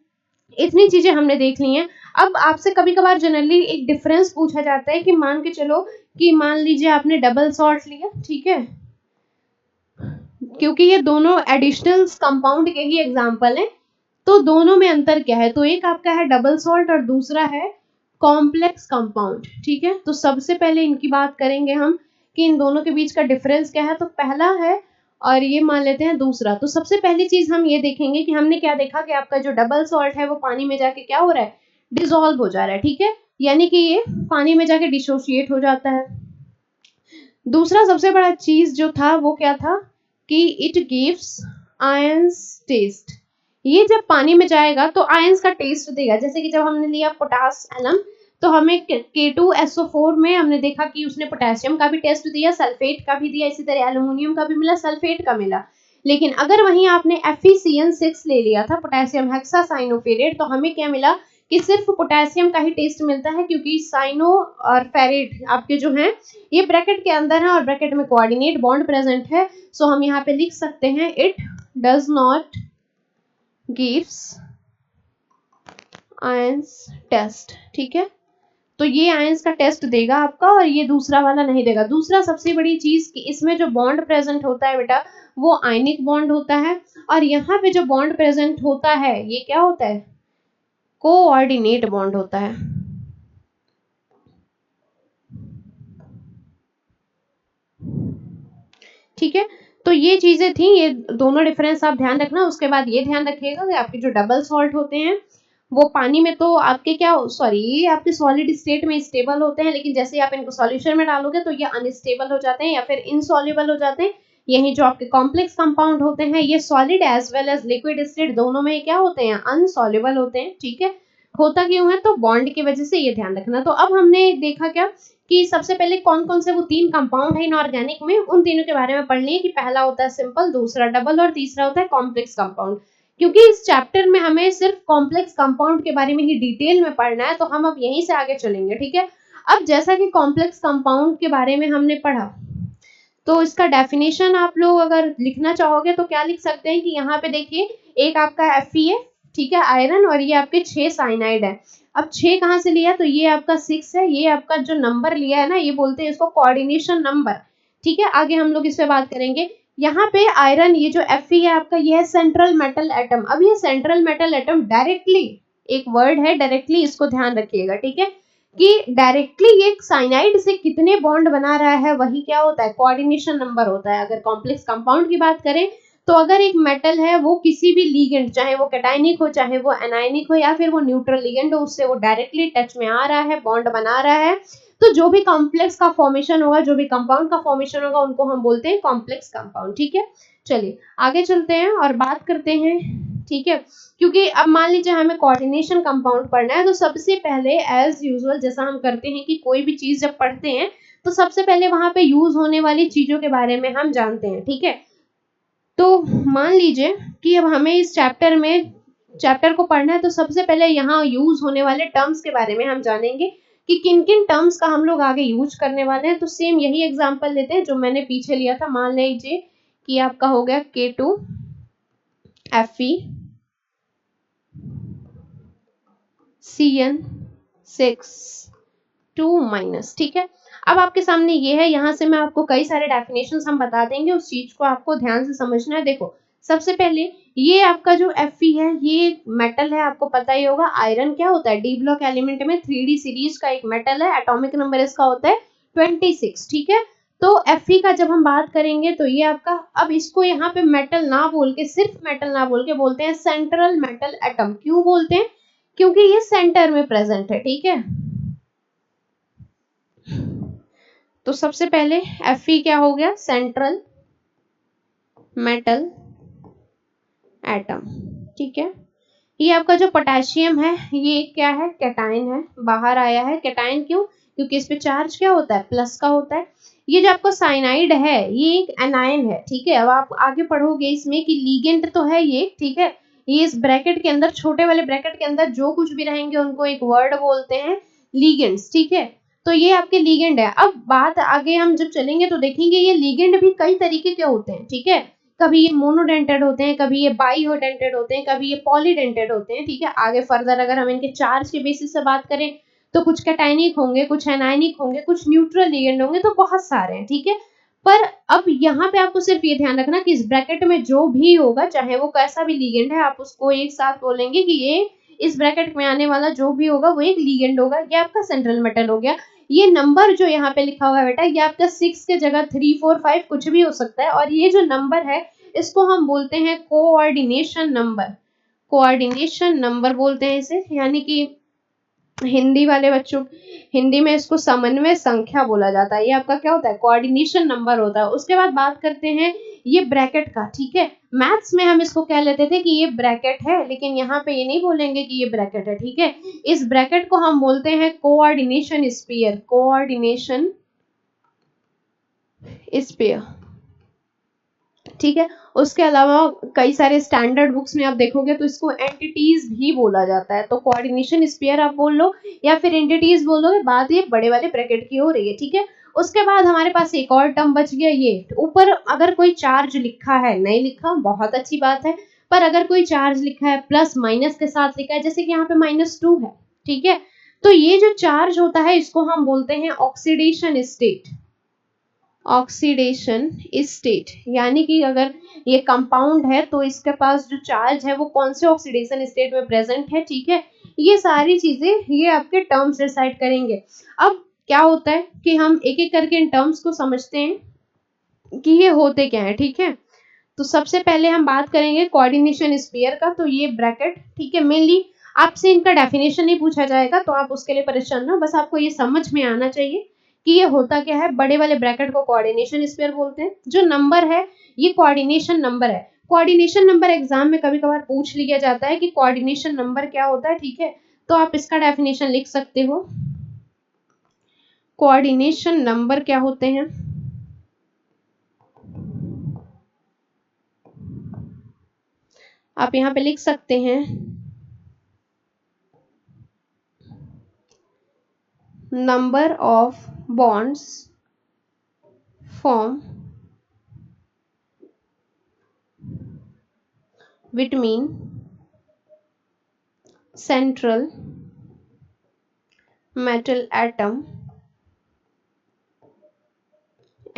इतनी चीजें हमने देख ली हैं। अब आपसे कभी कभार जनरली एक डिफरेंस पूछा जाता है कि मान के चलो कि मान लीजिए आपने डबल सॉल्ट लिया, ठीक है, क्योंकि ये दोनों एडिशनल कंपाउंड के ही एग्जांपल हैं, तो दोनों में अंतर क्या है, तो एक आपका है डबल सॉल्ट और दूसरा है कॉम्प्लेक्स कंपाउंड, ठीक है। तो सबसे पहले इनकी बात करेंगे हम कि इन दोनों के बीच का डिफरेंस क्या है। तो पहला है और ये मान लेते हैं दूसरा। तो सबसे पहली चीज हम ये देखेंगे कि हमने क्या देखा कि आपका जो डबल सॉल्ट है वो पानी में जाके क्या हो रहा है, डिसॉल्व हो जा रहा है, ठीक है, यानी कि ये पानी में जाके डिसोशिएट हो जाता है। दूसरा सबसे बड़ा चीज जो था वो क्या था कि इट गिव्स आयंस टेस्ट। ये जब पानी में जाएगा तो आयंस का टेस्ट देगा। जैसे कि जब हमने लिया पोटास एलम तो हमें K2SO4 में हमने देखा कि उसने पोटेशियम का भी टेस्ट दिया, सल्फेट का भी दिया, इसी तरह एल्यूमिनियम का भी मिला, सल्फेट का मिला। लेकिन अगर वहीं आपने FeCN6 ले लिया था, पोटेशियम हेक्सासाइनोफेरेट, तो हमें क्या मिला कि सिर्फ पोटेशियम का ही टेस्ट मिलता है, क्योंकि साइनो और फेरेट आपके जो हैं ये ब्रैकेट के अंदर है और ब्रैकेट में कोऑर्डिनेट बॉन्ड प्रेजेंट है। सो हम यहाँ पे लिख सकते हैं it does not gives ions test, ठीक है। तो ये आयंस का टेस्ट देगा आपका और ये दूसरा वाला नहीं देगा। दूसरा सबसे बड़ी चीज कि इसमें जो बॉन्ड प्रेजेंट होता है बेटा वो आयनिक बॉन्ड होता है, और यहाँ पे जो बॉन्ड प्रेजेंट होता है ये क्या होता है, कोऑर्डिनेट बॉन्ड होता है, ठीक है। तो ये चीजें थी, ये दोनों डिफरेंस आप ध्यान रखना। उसके बाद ये ध्यान रखिएगा कि आपके जो डबल सॉल्ट होते हैं वो पानी में तो आपके क्या, सॉरी, ये आपके सॉलिड स्टेट में स्टेबल होते हैं, लेकिन जैसे आप इनको सॉल्यूशन में डालोगे तो ये अनस्टेबल हो जाते हैं या फिर इनसॉल्युबल हो जाते हैं। यही जो आपके कॉम्प्लेक्स कंपाउंड होते हैं ये solid as well as liquid state दोनों में क्या होते हैं, अनसॉल्युबल होते हैं, ठीक है। होता क्यों है, तो बॉन्ड की वजह से, ये ध्यान रखना। तो अब हमने देखा क्या कि सबसे पहले कौन कौन से वो तीन कंपाउंड है इनऑर्गेनिक में, उन तीनों के बारे में पढ़ लिए कि पहला होता है सिंपल, दूसरा डबल और तीसरा होता है कॉम्प्लेक्स कंपाउंड। क्योंकि इस चैप्टर में हमें सिर्फ कॉम्प्लेक्स कंपाउंड के बारे में ही डिटेल में पढ़ना है, तो हम अब यहीं से आगे चलेंगे, ठीक है। अब जैसा कि कॉम्प्लेक्स कंपाउंड के बारे में हमने पढ़ा, तो इसका डेफिनेशन आप लोग अगर लिखना चाहोगे तो क्या लिख सकते हैं कि यहाँ पे देखिए एक आपका Fe है, ठीक है, आयरन, और ये आपके 6 साइनाइड है। अब 6 कहाँ से लिया, तो ये आपका 6 है, ये आपका जो नंबर लिया है ना ये बोलते हैं इसको कोऑर्डिनेशन नंबर, ठीक है। आगे हम लोग इस पे बात करेंगे। यहाँ पे आयरन, ये जो Fe है आपका, ये है सेंट्रल मेटल एटम। अब ये सेंट्रल मेटल एटम डायरेक्टली, एक वर्ड है डायरेक्टली, इसको ध्यान रखिएगा, ठीक है, कि डायरेक्टली ये साइनाइड से कितने बॉन्ड बना रहा है वही क्या होता है, कोऑर्डिनेशन नंबर होता है। अगर कॉम्प्लेक्स कंपाउंड की बात करें तो अगर एक मेटल है वो किसी भी लिगेंड, चाहे वो कैटायनिक हो चाहे वो एनायनिक हो या फिर वो न्यूट्रल लिगेंड हो, उससे वो डायरेक्टली टच में आ रहा है, बॉन्ड बना रहा है, तो जो भी कॉम्प्लेक्स का फॉर्मेशन होगा, जो भी कंपाउंड का फॉर्मेशन होगा, उनको हम बोलते हैं कॉम्प्लेक्स कंपाउंड। ठीक है, चलिए आगे चलते हैं और बात करते हैं। ठीक है, क्योंकि अब मान लीजिए हमें कोऑर्डिनेशन कंपाउंड पढ़ना है, तो सबसे पहले एज यूजुअल जैसा हम करते हैं कि कोई भी चीज जब पढ़ते हैं तो सबसे पहले वहां पे यूज होने वाली चीजों के बारे में हम जानते हैं। ठीक है, तो मान लीजिए कि अब हमें इस चैप्टर को पढ़ना है, तो सबसे पहले यहाँ यूज होने वाले टर्म्स के बारे में हम जानेंगे कि किन किन टर्म्स का हम लोग आगे यूज करने वाले हैं। तो सेम यही एग्जांपल लेते हैं जो मैंने पीछे लिया था। मान लीजिए कि आपका हो गया Fe2 ठीक है, अब आपके सामने ये है, यहाँ से मैं आपको कई सारे डेफिनेशंस हम बता देंगे, उस चीज को आपको ध्यान से समझना है। देखो सबसे पहले ये आपका जो Fe है ये मेटल है, आपको पता ही होगा। आयरन क्या होता है, डी ब्लॉक एलिमेंट में 3D सीरीज का एक मेटल है, एटॉमिक नंबर इसका होता है 26। ठीक है, तो Fe का जब हम बात करेंगे तो ये आपका, अब इसको यहाँ पे मेटल ना बोल के, सिर्फ मेटल ना बोल के बोलते हैं सेंट्रल मेटल एटम। क्यों बोलते हैं, क्योंकि ये सेंटर में प्रेजेंट है। ठीक है, तो सबसे पहले Fe क्या हो गया, सेंट्रल मेटल एटम। ठीक है, ये आपका जो पोटेशियम है ये क्या है, कैटायन है, बाहर आया है। कैटायन क्यों, क्योंकि इस पे चार्ज क्या होता है, प्लस का होता है। ये जो आपका साइनाइड है ये एक एनायन है। ठीक है, अब आप आगे पढ़ोगे इसमें कि लीगेंड तो है ये। ठीक है, ये इस ब्रैकेट के अंदर, छोटे वाले ब्रैकेट के अंदर जो कुछ भी रहेंगे उनको एक वर्ड बोलते हैं लीगेंड्स। ठीक है, तो ये आपके लीगेंड है। अब बात आगे हम जब चलेंगे तो देखेंगे ये लीगेंड भी कई तरीके के होते हैं। ठीक है, कभी ये मोनोडेंटेड होते हैं, कभी ये बाइडेंटेड होते हैं, कभी ये पॉलीडेंटेड होते हैं। ठीक है, आगे फर्दर अगर हम इनके चार्ज के बेसिस से बात करें तो कुछ कैटायनिक होंगे, कुछ एनायनिक होंगे, कुछ न्यूट्रल लिगेंड होंगे, तो बहुत सारे हैं। ठीक है, पर अब यहाँ पे आपको सिर्फ ये ध्यान रखना कि इस ब्रैकेट में जो भी होगा, चाहे वो कैसा भी लिगेंड है, आप उसको एक साथ बोलेंगे कि ये इस ब्रैकेट में आने वाला जो भी होगा वो एक लिगेंड होगा। ये आपका सेंट्रल मेटल हो गया। ये नंबर जो यहाँ पे लिखा हुआ है बेटा, ये आपका 6 के जगह 3, 4, 5 कुछ भी हो सकता है। और ये जो नंबर है इसको हम बोलते हैं कोऑर्डिनेशन नंबर। कोऑर्डिनेशन नंबर बोलते हैं इसे, यानी कि हिंदी वाले बच्चों, हिंदी में इसको समन्वय संख्या बोला जाता है। ये आपका क्या होता है, कोऑर्डिनेशन नंबर होता है। उसके बाद बात करते हैं ये ब्रैकेट का। ठीक है, मैथ्स में हम इसको कह लेते थे कि ये ब्रैकेट है, लेकिन यहाँ पे ये नहीं बोलेंगे कि ये ब्रैकेट है। ठीक है, इस ब्रैकेट को हम बोलते हैं कोऑर्डिनेशन स्फीयर। Coordination sphere. ठीक है, उसके अलावा कई सारे स्टैंडर्ड बुक्स में आप देखोगे तो इसको एंटिटीज भी बोला जाता है। तो कोऑर्डिनेशन स्फीयर आप बोल लो या फिर एंटिटीज बोलोगे, बात ये बड़े वाले ब्रैकेट की हो रही है। ठीक है, उसके बाद हमारे पास एक और टर्म बच गया, ये ऊपर अगर कोई चार्ज लिखा है, नहीं लिखा बहुत अच्छी बात है, पर अगर कोई चार्ज लिखा है प्लस माइनस के साथ लिखा है, जैसे कि यहाँ पे -2 है। ठीक है, तो ये जो चार्ज होता है इसको हम बोलते हैं ऑक्सीडेशन स्टेट। ऑक्सीडेशन स्टेट, यानी कि अगर ये कंपाउंड है तो इसके पास जो चार्ज है वो कौन से ऑक्सीडेशन स्टेट में प्रेजेंट है। ठीक है, ये सारी चीजें ये आपके टर्म्स डिसाइड करेंगे। अब क्या होता है कि हम एक एक करके इन टर्म्स को समझते हैं कि ये होते क्या है। ठीक है, तो सबसे पहले हम बात करेंगे कोऑर्डिनेशन स्फीयर का। तो ये ब्रैकेट, ठीक है, मेनली आपसे इनका डेफिनेशन नहीं पूछा जाएगा तो आप उसके लिए परेशान ना, बस आपको ये समझ में आना चाहिए कि ये होता क्या है। बड़े वाले ब्रैकेट को कोऑर्डिनेशन स्फीयर बोलते हैं। जो नंबर है ये कोऑर्डिनेशन नंबर है। कोऑर्डिनेशन नंबर एग्जाम में कभी कभार पूछ लिया जाता है कि कोऑर्डिनेशन नंबर क्या होता है। ठीक है, तो आप इसका डेफिनेशन लिख सकते हो, कोऑर्डिनेशन नंबर क्या होते हैं। आप यहाँ पे लिख सकते हैं number of bonds formed between central metal atom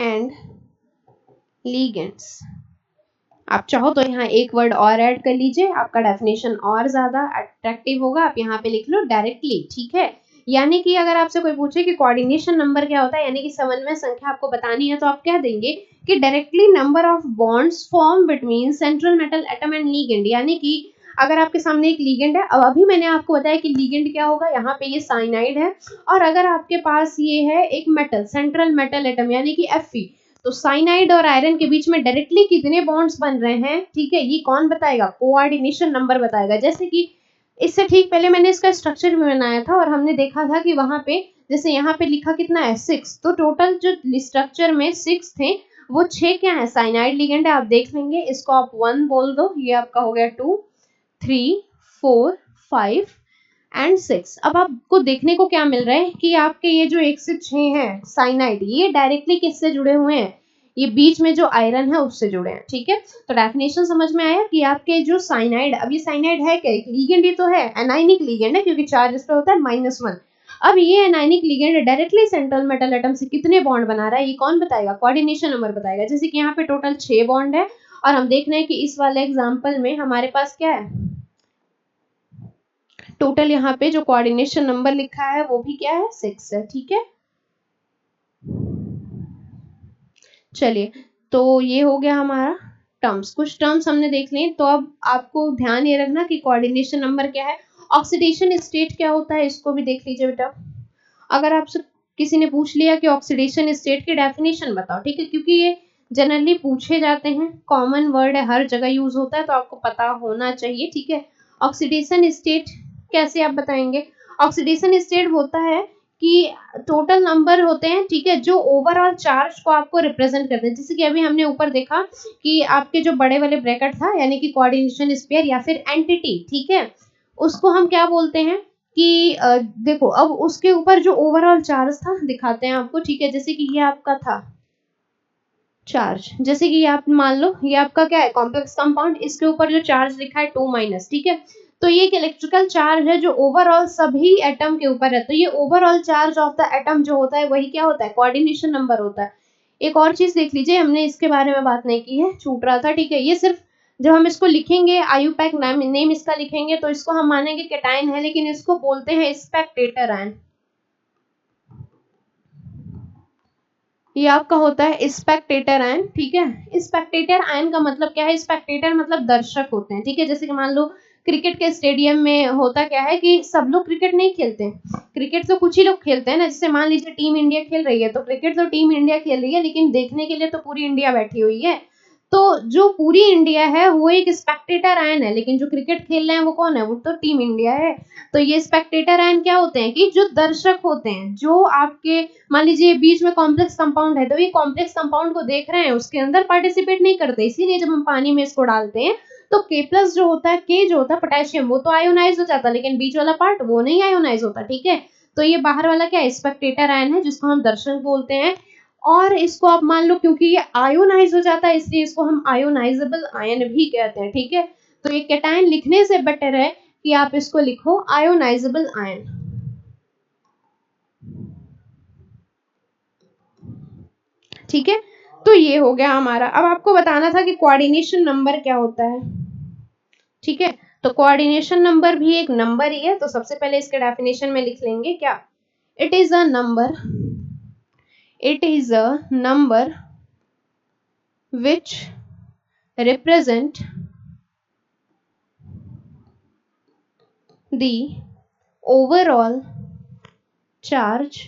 and ligands। आप चाहो तो यहाँ एक वर्ड और ऐड कर लीजिए, आपका डेफिनेशन और ज्यादा अट्रैक्टिव होगा। आप यहाँ पे लिख लो डायरेक्टली। ठीक है, यानी कि अगर आपसे कोई पूछे कि कोऑर्डिनेशन नंबर क्या होता है, यानी कि समन्वय संख्या आपको बतानी है, तो आप क्या देंगे कि directly number of bonds form between central metal atom and ligand. यानी कि अगर आपके सामने एक लिगेंड है, अब अभी मैंने आपको बताया कि लिगेंड क्या होगा, यहाँ पे ये साइनाइड है, और अगर आपके पास ये है एक मेटल सेंट्रल मेटल एटम यानी कि Fe, तो साइनाइड और आयरन के बीच में डायरेक्टली कितने बॉन्ड्स बन रहे हैं, ठीक है, ये कौन बताएगा, कोऑर्डिनेशन नंबर बताएगा। जैसे कि इससे ठीक पहले मैंने इसका स्ट्रक्चर भी बनाया था और हमने देखा था कि वहां पे जैसे यहाँ पे लिखा कितना है 6, तो टोटल जो स्ट्रक्चर में 6 थे वो 6 क्या है, साइनाइड लिगेंड है। आप देख लेंगे, इसको आप 1 बोल दो, ये आपका हो गया 2 3 4 5 एंड 6। अब आपको देखने को क्या मिल रहा है कि आपके ये जो 1 से 6 हैं साइनाइड, ये डायरेक्टली किससे जुड़े हुए हैं, ये बीच में जो आयरन है उससे जुड़े हैं, ठीक है। तो डेफिनेशन समझ में आया कि आपके जो साइनाइड, अब ये साइनाइड है क्या, लिगेंड ही तो है, एनाइनिक लिगेंड है क्योंकि चार्ज इस पे होता है -1। अब ये anionic ligand directly central metal atom से कितने बॉन्ड बना रहा है, ये कौन बताएगा, कोऑर्डिनेशन नंबर बताएगा। जैसे कि यहाँ पे टोटल 6 बॉन्ड है और हम देख रहे हैं कि इस वाले एग्जांपल में हमारे पास क्या है, टोटल यहाँ पे जो कोऑर्डिनेशन नंबर लिखा है वो भी क्या है, 6 है, ठीक है। चलिए, तो ये हो गया हमारा टर्म्स, कुछ टर्म्स हमने देख लिए। तो अब आपको ध्यान ये रखना कि कोऑर्डिनेशन नंबर क्या है, ऑक्सीडेशन स्टेट क्या होता है, इसको भी देख लीजिए बेटा। अगर आपसे किसी ने पूछ लिया कि ऑक्सीडेशन स्टेट की डेफिनेशन बताओ, ठीक है, क्योंकि ये जनरली पूछे जाते हैं, कॉमन वर्ड है, हर जगह यूज होता है, तो आपको पता होना चाहिए, ठीक है। ऑक्सीडेशन स्टेट कैसे आप बताएंगे, ऑक्सीडेशन स्टेट होता है कि टोटल नंबर होते हैं, ठीक है, जो ओवरऑल चार्ज को आपको रिप्रेजेंट करते हैं। जैसे कि अभी हमने ऊपर देखा कि आपके जो बड़े वाले ब्रैकेट था यानी कि कोऑर्डिनेशन स्फीयर या फिर एंटिटी, ठीक है, उसको हम क्या बोलते हैं कि देखो अब उसके ऊपर जो ओवरऑल चार्ज था दिखाते हैं आपको, ठीक है। जैसे कि ये आपका था चार्ज, जैसे कि आप मान लो ये आपका क्या है, कॉम्प्लेक्स कंपाउंड, इसके ऊपर जो चार्ज लिखा है 2-, ठीक है। तो ये एक इलेक्ट्रिकल चार्ज है जो ओवरऑल सभी एटम के ऊपर है, तो ये overall charge of the atom जो होता है वही क्या होता है, कोऑर्डिनेशन नंबर होता है। एक और चीज देख लीजिए, हमने इसके बारे में बात नहीं की है, छूट रहा था, ठीक है। ये सिर्फ जब हम इसको लिखेंगे आयुपैक नेम इसका लिखेंगे तो इसको हम मानेंगे कैटायन है, लेकिन इसको बोलते हैं स्पेक्टेटर आयन। ये आपका होता है स्पेक्टेटर आयन, ठीक है। स्पेक्टेटर आयन का मतलब क्या है, स्पेक्टेटर मतलब दर्शक होते हैं, ठीक है। जैसे कि मान लो क्रिकेट के स्टेडियम में होता क्या है कि सब लोग क्रिकेट नहीं खेलते, क्रिकेट तो कुछ ही लोग खेलते हैं ना। जैसे मान लीजिए टीम इंडिया खेल रही है, तो क्रिकेट तो टीम इंडिया खेल रही है, लेकिन देखने के लिए तो पूरी इंडिया बैठी हुई है। तो जो पूरी इंडिया है वो एक स्पेक्टेटर आयन है, लेकिन जो क्रिकेट खेल रहे हैं वो कौन है, वो तो टीम इंडिया है। तो ये स्पेक्टेटर आयन क्या होते हैं कि जो दर्शक होते हैं, जो आपके मान लीजिए बीच में कॉम्प्लेक्स कंपाउंड है, तो ये कॉम्प्लेक्स कंपाउंड को देख रहे हैं, उसके अंदर पार्टिसिपेट नहीं करते, इसीलिए जब हम पानी में इसको डालते हैं तो K+ जो होता है, K जो होता है पोटेशियम, वो तो आयोनाइज हो जाता है, लेकिन बीच वाला पार्ट वो नहीं आयोनाइज होता, ठीक है। तो ये बाहर वाला क्या है, स्पेक्टेटर आयन है, जिसको हम दर्शक बोलते हैं। और इसको आप मान लो क्योंकि ये आयोनाइज हो जाता है, इसलिए इसको हम आयोनाइजेबल आयन भी कहते हैं, ठीक है। तो ये कैटायन लिखने से बेटर है कि आप इसको लिखो आयोनाइजेबल आयन, ठीक है। तो ये हो गया हमारा। अब आपको बताना था कि कोऑर्डिनेशन नंबर क्या होता है, ठीक है। तो कोऑर्डिनेशन नंबर भी एक नंबर ही है, तो सबसे पहले इसके डेफिनेशन में लिख लेंगे क्या, it is a number, it is a number which represent the overall charge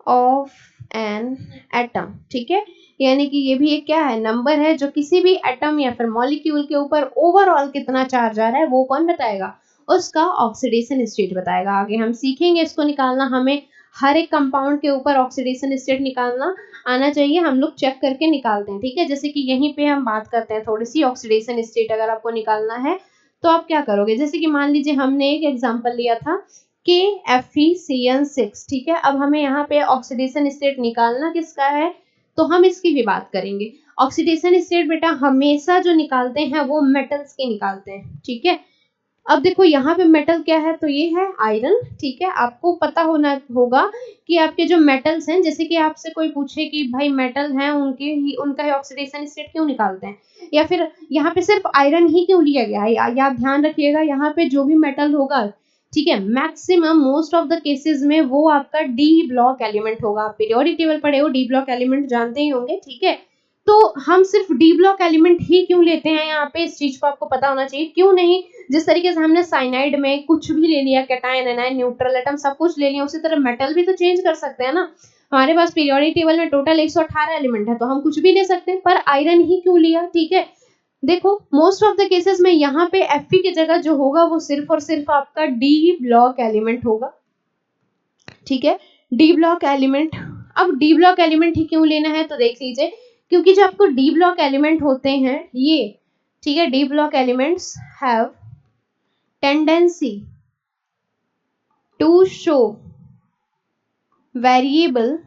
of an atom, ठीक है। यानी कि ये भी एक क्या है, नंबर है, जो किसी भी एटम या फिर मॉलिक्यूल के ऊपर ओवरऑल कितना चार्ज आ रहा है वो कौन बताएगा, उसका ऑक्सीडेशन स्टेट बताएगा। आगे हम सीखेंगे इसको निकालना, हमें हर एक कंपाउंड के ऊपर ऑक्सीडेशन स्टेट निकालना आना चाहिए, हम लोग चेक करके निकालते हैं, ठीक है। जैसे कि यहीं पे हम बात करते हैं थोड़ी सी, ऑक्सीडेशन स्टेट अगर आपको निकालना है तो आप क्या करोगे। जैसे कि मान लीजिए हमने एक एग्जांपल लिया था KFeCN6, ठीक है। अब हमें यहाँ पे ऑक्सीडेशन स्टेट निकालना किसका है, तो हम इसकी भी बात करेंगे। ऑक्सीडेशन स्टेट बेटा हमेशा जो निकालते हैं वो मेटल्स के निकालते हैं, ठीक है। अब देखो यहाँ पे मेटल क्या है, तो ये है आयरन, ठीक है। आपको पता होना होगा कि आपके जो मेटल्स हैं, जैसे कि आपसे कोई पूछे कि भाई मेटल हैं उनका ही ऑक्सीडेशन स्टेट क्यों निकालते हैं, या फिर यहाँ पे सिर्फ आयरन ही क्यों लिया गया है, या ध्यान रखिएगा यहाँ पे जो भी मेटल होगा ठीक है। Maximum most of the cases में वो आपका डी ब्लॉक एलिमेंट होगा। आप पीरियोडिक टेबल पढ़े हो, डी ब्लॉक एलिमेंट जानते ही होंगे, ठीक है। तो हम सिर्फ डी ब्लॉक एलिमेंट ही क्यों लेते हैं यहाँ पे, इस चीज को आपको पता होना चाहिए। क्यों नहीं, जिस तरीके से हमने साइनाइड में कुछ भी ले लिया, कैटायन एनायन न्यूट्रल एटम सब कुछ ले लिया, उसी तरह मेटल भी तो चेंज कर सकते हैं ना। हमारे पास पीरियोडिक टेबल में टोटल 118 एलिमेंट है, तो हम कुछ भी ले सकते हैं, पर आयरन ही क्यों लिया, ठीक है। देखो मोस्ट ऑफ द केसेस में यहाँ पे Fe की जगह जो होगा वो सिर्फ और सिर्फ आपका डी ब्लॉक एलिमेंट होगा, ठीक है। डी ब्लॉक एलिमेंट, अब डी ब्लॉक एलिमेंट ही क्यों लेना है, तो देख लीजिए, क्योंकि जो आपको डी ब्लॉक एलिमेंट होते हैं ये, ठीक है, D block elements have tendency to show variable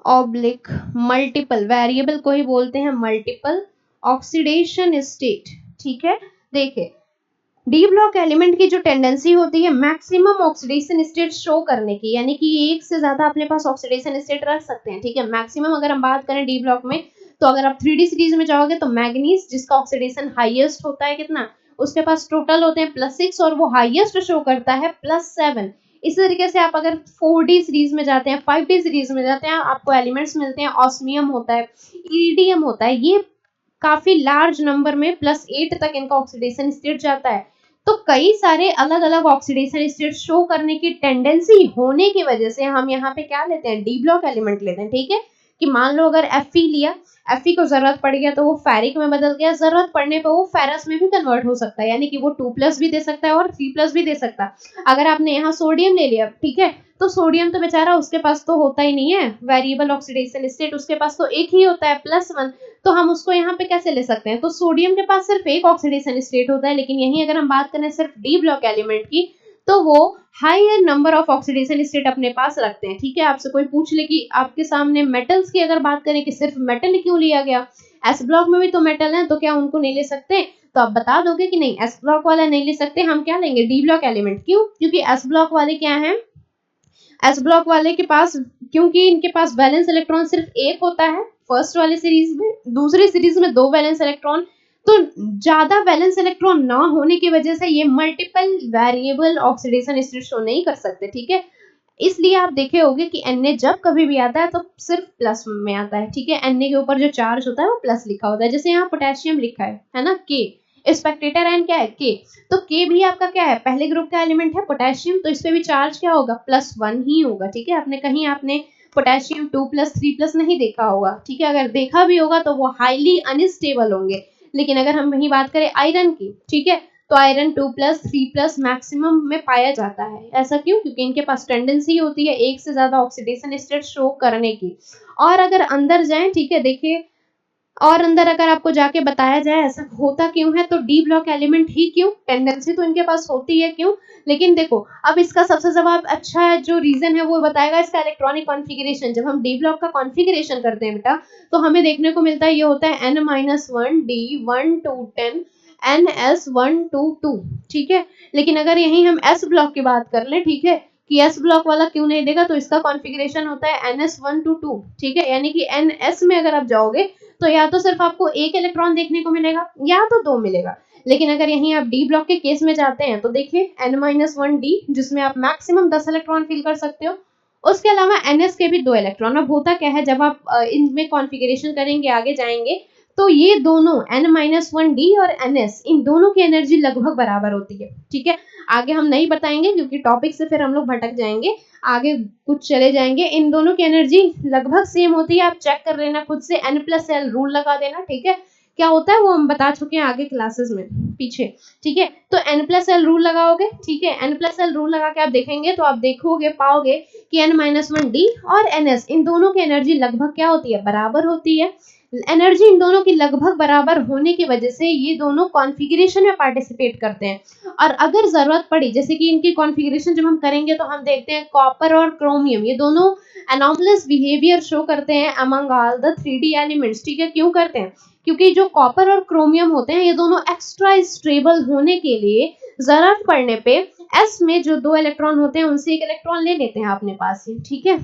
oblique multiple, variable को ही बोलते हैं मल्टीपल ऑक्सीडेशन स्टेट, ठीक है। देखिए डी ब्लॉक एलिमेंट की जो टेंडेंसी होती है मैक्सिमम ऑक्सीडेशन स्टेट शो करने की, यानी कि एक से ज्यादा अपने पास ऑक्सीडेशन स्टेट रख सकते हैं, ठीक है। मैक्सिमम अगर हम बात करें डी ब्लॉक में, तो अगर आप 3D सीरीज में जाओगे तो मैग्नीज जिसका ऑक्सीडेशन हाईएस्ट होता है कितना, उसके पास टोटल होते हैं +6 और वो हाईएस्ट शो करता है +7। इसी तरीके से आप अगर 4D सीरीज में जाते हैं, 5D सीरीज में जाते हैं, आपको एलिमेंट्स मिलते हैं, ऑस्मियम होता है, इरिडियम होता है, ये काफी लार्ज नंबर में +8 तक इनका ऑक्सीडेशन स्टेट जाता है। तो कई सारे अलग अलग ऑक्सीडेशन स्टेट शो करने की टेंडेंसी होने की वजह से हम यहाँ पे क्या लेते हैं, डी ब्लॉक एलिमेंट लेते हैं, ठीक है। कि मान लो अगर Fe लिया, Fe को जरूरत पड़ गया तो वो फेरिक में बदल गया, जरूरत पड़ने पे वो फेरस में भी कन्वर्ट हो सकता है, यानी कि वो 2+ भी दे सकता है और 3+ भी दे सकता है। अगर आपने यहाँ सोडियम ले लिया, ठीक है, तो सोडियम तो बेचारा उसके पास तो होता ही नहीं है वेरिएबल ऑक्सीडेशन स्टेट, उसके पास तो एक ही होता है +1, तो हम उसको यहाँ पे कैसे ले सकते हैं। तो सोडियम के पास सिर्फ एक ऑक्सीडेशन स्टेट होता है, लेकिन यहीं अगर हम बात करें सिर्फ डी ब्लॉक एलिमेंट की, तो वो higher number of oxidation state अपने पास रखते हैं, ठीक है। आपसे कोई पूछ ले कि आपके सामने मेटल्स की अगर बात करें कि सिर्फ मेटल क्यों लिया गया, एस ब्लॉक में भी तो मेटल है, तो क्या उनको नहीं ले सकते, तो आप बता दोगे कि नहीं एस ब्लॉक वाला नहीं ले सकते, हम क्या लेंगे, डी ब्लॉक एलिमेंट। क्यों, क्योंकि एस ब्लॉक वाले क्या है, एस ब्लॉक वाले के पास, क्योंकि इनके पास वैलेंस इलेक्ट्रॉन सिर्फ एक होता है फर्स्ट वाले सीरीज में, दूसरी सीरीज में 2 वैलेंस इलेक्ट्रॉन, तो ज्यादा वैलेंस इलेक्ट्रॉन ना होने की वजह से ये multiple variable oxidation state show नहीं कर सकते, ठीक है। इसलिए आप देखे होंगे कि Na जब कभी भी आता है तो सिर्फ प्लस में आता है, ठीक है। Na के ऊपर जो चार्ज होता है वो प्लस लिखा होता है, जैसे यहाँ पोटेशियम लिखा है ना, K, स्पेक्टेटर एन क्या है K, तो K भी आपका क्या है, पहले ग्रुप का एलिमेंट है पोटेशियम, तो इस पे भी चार्ज क्या होगा, +1 ही होगा, ठीक है। आपने कहीं आपने पोटेशियम 2+, 3+ नहीं देखा होगा, ठीक है। अगर देखा भी होगा तो वो हाईली अनस्टेबल होंगे। लेकिन अगर हम वही बात करें आयरन की, ठीक है, तो आयरन 2+, 3+ मैक्सिमम में पाया जाता है। ऐसा क्यों, क्योंकि इनके पास टेंडेंसी होती है एक से ज्यादा ऑक्सीडेशन स्टेट शो करने की। और अगर अंदर जाएं, ठीक है, देखिए, और अंदर अगर आपको जाके बताया जाए ऐसा होता क्यों है, तो डी ब्लॉक एलिमेंट ही क्यों, टेंडेंसी तो इनके पास होती है, क्यों। लेकिन देखो अब इसका सबसे जवाब अच्छा जो रीजन है वो बताएगा इसका इलेक्ट्रॉनिक कॉन्फ़िगरेशन। जब हम डी ब्लॉक का कॉन्फ़िगरेशन करते हैं बेटा, तो हमें देखने को मिलता है ये होता है N-1D1 2 10 NS1 2 2, ठीक है। लेकिन अगर यही हम एस ब्लॉक की बात कर ले, ठीक है, कि एस ब्लॉक वाला क्यों नहीं देगा, तो इसका कॉन्फ़िगरेशन होता है NS1 2 2, ठीक है। यानी कि NS में अगर आप जाओगे तो या तो सिर्फ आपको एक इलेक्ट्रॉन देखने को मिलेगा या तो 2 मिलेगा। लेकिन अगर यहीं आप डी ब्लॉक के केस में जाते हैं तो देखिए N-1D जिसमें आप मैक्सिमम 10 इलेक्ट्रॉन फिल कर सकते हो, उसके अलावा NS के भी 2 इलेक्ट्रॉन। अब होता क्या है, जब आप इनमें कॉन्फ़िगरेशन करेंगे, आगे जाएंगे, तो ये दोनों N-1D और NS इन दोनों की एनर्जी लगभग बराबर होती है, ठीक है। आगे हम नहीं बताएंगे क्योंकि टॉपिक से फिर हम लोग भटक जाएंगे, आगे कुछ चले जाएंगे। इन दोनों की एनर्जी लगभग सेम होती है, आप चेक कर लेना खुद से, N+L रूल लगा देना, ठीक है। क्या होता है वो हम बता चुके हैं आगे क्लासेस में पीछे, ठीक है। तो N+L रूल लगाओगे, ठीक है, N+L रूल लगा के आप देखेंगे तो आप देखोगे पाओगे कि N-1D और NS इन दोनों की एनर्जी लगभग क्या होती है, बराबर होती है। एनर्जी इन दोनों की लगभग बराबर होने की वजह से ये दोनों कॉन्फ़िगरेशन में पार्टिसिपेट करते हैं। और अगर जरूरत पड़ी, जैसे कि इनकी कॉन्फ़िगरेशन जब हम करेंगे तो हम देखते हैं कॉपर और क्रोमियम ये दोनों एनॉमलस बिहेवियर शो करते हैं among all the 3D elements, ठीक है। क्यों करते हैं, क्योंकि जो कॉपर और क्रोमियम होते हैं ये दोनों एक्स्ट्रा स्टेबल होने के लिए जरूरत पड़ने पे S में जो 2 इलेक्ट्रॉन होते हैं उनसे एक इलेक्ट्रॉन ले लेते हैं अपने पास ही, ठीक है।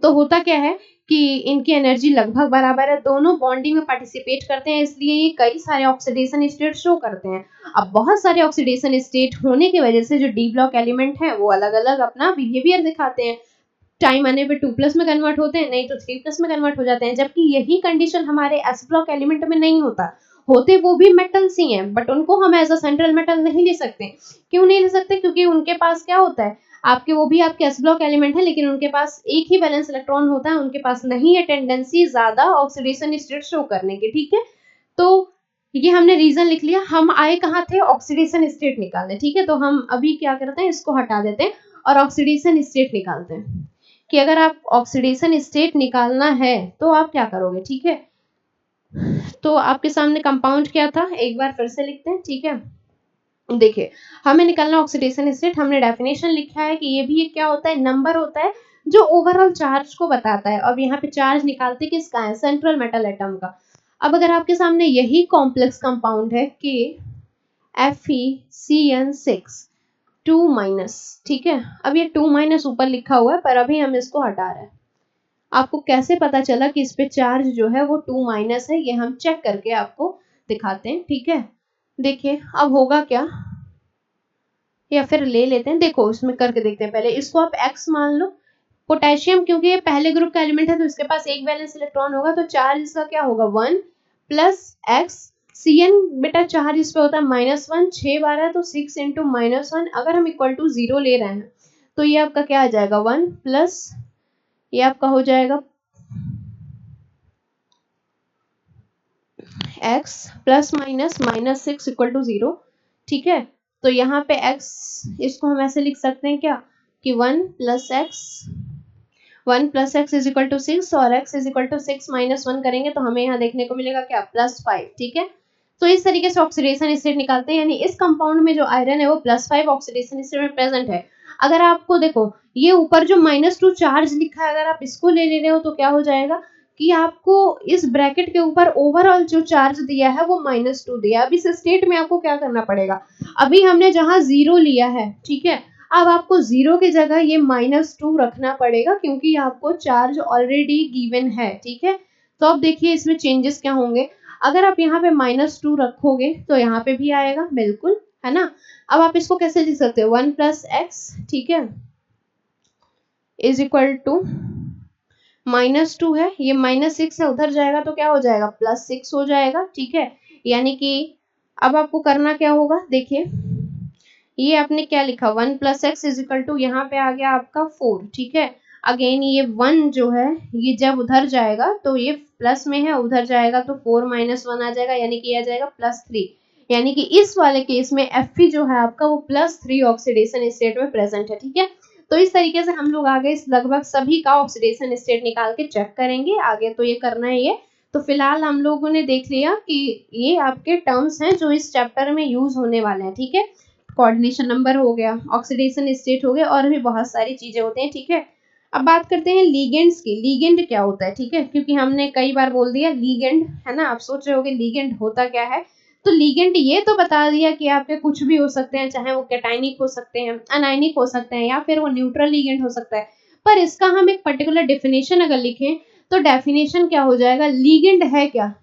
तो होता क्या है कि इनकी एनर्जी लगभग बराबर है, दोनों बॉन्डिंग में पार्टिसिपेट करते हैं, इसलिए ये कई सारे ऑक्सीडेशन स्टेट शो करते हैं। अब बहुत सारे ऑक्सीडेशन स्टेट होने की वजह से जो डी ब्लॉक एलिमेंट है वो अलग अलग अपना बिहेवियर दिखाते हैं, टाइम आने पे 2+ में कन्वर्ट होते हैं, नहीं तो 3+ में कन्वर्ट हो जाते हैं, जबकि यही कंडीशन हमारे एस ब्लॉक एलिमेंट में नहीं होता। होते वो भी मेटल्स ही हैं, बट उनको हम एज अ सेंट्रल मेटल नहीं ले सकते। क्यों नहीं ले सकते? क्योंकि उनके पास क्या होता है, आपके वो भी आपके एस ब्लॉक एलिमेंट है, लेकिन उनके पास एक ही वैलेंस इलेक्ट्रॉन होता है, उनके पास नहीं है टेंडेंसी ज्यादा ऑक्सीडेशन स्टेट शो करने की। ठीक है, तो ये हमने रीजन लिख लिया। हम आए कहाँ थे? ऑक्सीडेशन स्टेट निकालने। ठीक है, तो हम अभी क्या करते हैं, इसको हटा देते हैं और ऑक्सीडेशन स्टेट निकालते हैं कि अगर आप ऑक्सीडेशन स्टेट निकालना है तो आप क्या करोगे। ठीक है, तो आपके सामने कंपाउंड क्या था, एक बार फिर से लिखते हैं। ठीक है, देखिए हमें निकालना ऑक्सीडेशन स्टेट, हमने डेफिनेशन लिखा है कि ये भी एक क्या होता है, नंबर होता है जो ओवरऑल चार्ज को बताता है। अब यहाँ पे चार्ज निकालते किसका है, सेंट्रल मेटल एटम का। अब अगर आपके सामने यही कॉम्प्लेक्स कंपाउंड है कि FeCN6 2-, ठीक है, अब ये 2- ऊपर लिखा हुआ है, पर अभी हम इसको हटा रहे हैं। आपको कैसे पता चला कि इस पे चार्ज जो है वो 2- है, ये हम चेक करके आपको दिखाते हैं। ठीक है, देखिए अब होगा क्या, या फिर ले लेते हैं, देखो इसमें करके देखते हैं। पहले इसको आप X मान लो, पोटेशियम क्योंकि ये पहले ग्रुप का एलिमेंट है तो इसके पास एक वैलेंस इलेक्ट्रॉन होगा, तो चार्ज इसका क्या होगा 1 + X। Cn बेटा चार्ज इस पे होता है -1, 6 12 तो 6 × -1। अगर हम = 0 ले रहे हैं तो ये आपका क्या आ जाएगा 1 प्लस, ये आपका हो जाएगा x +- -6 = 0। ठीक है, तो यहाँ पे x, इसको हम ऐसे लिख सकते हैं क्या कि 1 + x, 1 + x = 6 और x = 6 - 1 करेंगे तो हमें यहाँ देखने को मिलेगा क्या +5। ठीक है, तो इस तरीके से ऑक्सीडेशन स्टेट निकालते हैं, यानी इस कंपाउंड में जो आयरन है वो +5 ऑक्सीडेशन स्टेट में प्रेजेंट है। अगर आपको देखो ये ऊपर जो -2 चार्ज लिखा है, अगर आप इसको ले रहे हो तो क्या हो जाएगा कि आपको इस ब्रैकेट के ऊपर ओवरऑल जो चार्ज दिया है वो -2 दिया। अब इस स्टेट में आपको क्या करना पड़ेगा, अभी हमने जहां 0 लिया है, ठीक है, अब आपको 0 की जगह ये -2 रखना पड़ेगा क्योंकि आपको चार्ज ऑलरेडी गिवन है। ठीक है, तो अब देखिए इसमें चेंजेस क्या होंगे। अगर आप यहाँ पे -2 रखोगे तो यहाँ पे भी आएगा, बिल्कुल, है ना। अब आप इसको कैसे लिख सकते हो, 1 + x, ठीक है, = -2 है, ये -6 है, उधर जाएगा तो क्या हो जाएगा +6 हो जाएगा। ठीक है, यानी कि अब आपको करना क्या होगा, देखिए ये आपने क्या लिखा 1 + x = यहाँ पे आ गया आपका 4। ठीक है, अगेन ये 1 जो है ये जब उधर जाएगा तो ये प्लस में है, उधर जाएगा तो 4 - 1 आ जाएगा, यानी कि ये आ जाएगा +3। यानी कि इस वाले केस में Fe जो है आपका वो +3 ऑक्सीडेशन स्टेट में प्रेजेंट है। ठीक है, तो इस तरीके से हम लोग आगे इस लगभग सभी का ऑक्सीडेशन स्टेट निकाल के चेक करेंगे, आगे तो ये करना ही है। तो फिलहाल हम लोगों ने देख लिया कि ये आपके टर्म्स हैं जो इस चैप्टर में यूज होने वाले हैं। ठीक है, कोऑर्डिनेशन नंबर हो गया, ऑक्सीडेशन स्टेट हो गया, और भी बहुत सारी चीजें होती हैं। ठीक है, अब बात करते हैं लीगेंड्स की। लीगेंड क्या होता है, ठीक है, क्योंकि हमने कई बार बोल दिया लीगेंड, है ना। आप सोच रहे होगे लीगेंड होता क्या है, तो लीगेंड ये तो बता दिया कि आपके कुछ भी हो सकते हैं, चाहे वो कैटाइनिक हो सकते हैं, अनायनिक हो सकते हैं, या फिर वो न्यूट्रल लीगेंड हो सकता है। पर इसका हम एक पर्टिकुलर डेफिनेशन अगर लिखें तो डेफिनेशन क्या हो जाएगा, लीगेंड है क्या।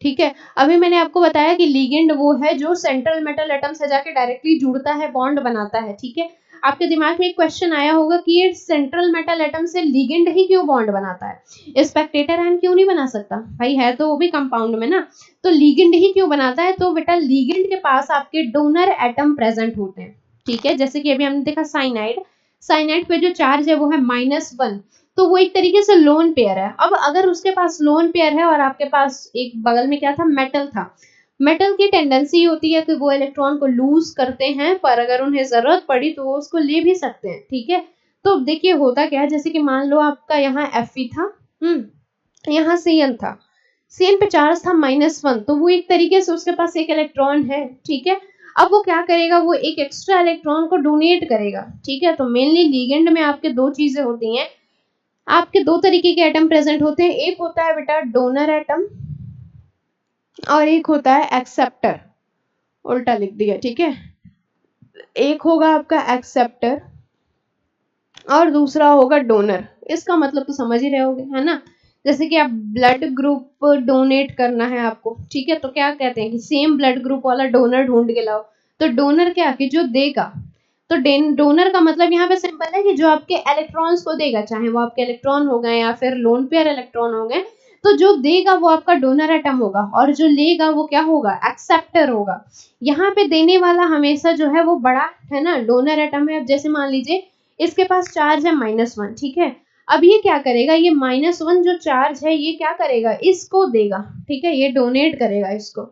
ठीक है, अभी मैंने आपको बताया कि लीगेंड वो है जो सेंट्रल मेटल एटम से जाके डायरेक्टली जुड़ता है, बॉन्ड बनाता है। ठीक है, आपके दिमाग में एक क्वेश्चन आया होगा कि ये सेंट्रल मेटल एटम से लीगेंड ही क्यों बॉन्ड बनाता है, स्पेक्टेटर आयन क्यों नहीं बना सकता, भाई है तो वो भी कंपाउंड में ना, तो लीगेंड ही क्यों बनाता है। तो बेटा लीगेंड के पास आपके डोनर एटम प्रेजेंट होते हैं। ठीक है, जैसे कि अभी हमने देखा साइनाइड, साइनाइड पे जो चार्ज है वो है -1, तो वो एक तरीके से लोन पेयर है। अब अगर उसके पास लोन पेयर है और आपके पास एक बगल में क्या था, मेटल था, मेटल की टेंडेंसी होती है कि वो इलेक्ट्रॉन को लूज करते हैं, पर अगर उन्हें जरूरत पड़ी तो वो उसको ले भी सकते हैं। ठीक है, तो देखिए होता क्या है, जैसे कि मान लो आपका यहाँ Fe था, यहाँ Cn था, Cn पे चार्ज था -1, तो वो एक तरीके से उसके पास एक इलेक्ट्रॉन है। ठीक है, अब वो क्या करेगा, वो एक एक्स्ट्रा इलेक्ट्रॉन को डोनेट करेगा। ठीक है, तो मेनली लीगेंड में आपके दो चीजें होती हैं, आपके दो तरीके के एटम प्रेजेंट होते हैं, एक होता है बेटा डोनर एटम और एक होता है एक्सेप्टर, उल्टा लिख दिया। ठीक है, एक होगा आपका एक्सेप्टर और दूसरा होगा डोनर। इसका मतलब तो समझ ही रहे होगे, है ना। जैसे कि आप ब्लड ग्रुप डोनेट करना है आपको, ठीक है, तो क्या कहते हैं कि सेम ब्लड ग्रुप वाला डोनर ढूंढ के लाओ। तो डोनर क्या कि जो देगा, तो डोनर का मतलब यहाँ पे सिंपल है कि जो आपके इलेक्ट्रॉन्स को देगा, चाहे वो आपके इलेक्ट्रॉन हो गए या फिर लोन पेयर इलेक्ट्रॉन हो गए, तो जो देगा वो आपका डोनर एटम होगा, और जो लेगा वो क्या होगा, एक्सेप्टर होगा। यहाँ पे देने वाला हमेशा जो है वो बड़ा, है ना, डोनर एटम है। अब जैसे मान लीजिए इसके पास चार्ज है -1, ठीक है। अब ये क्या करेगा, ये -1 जो चार्ज है ये क्या करेगा, इसको देगा, ठीक है, ये डोनेट करेगा इसको,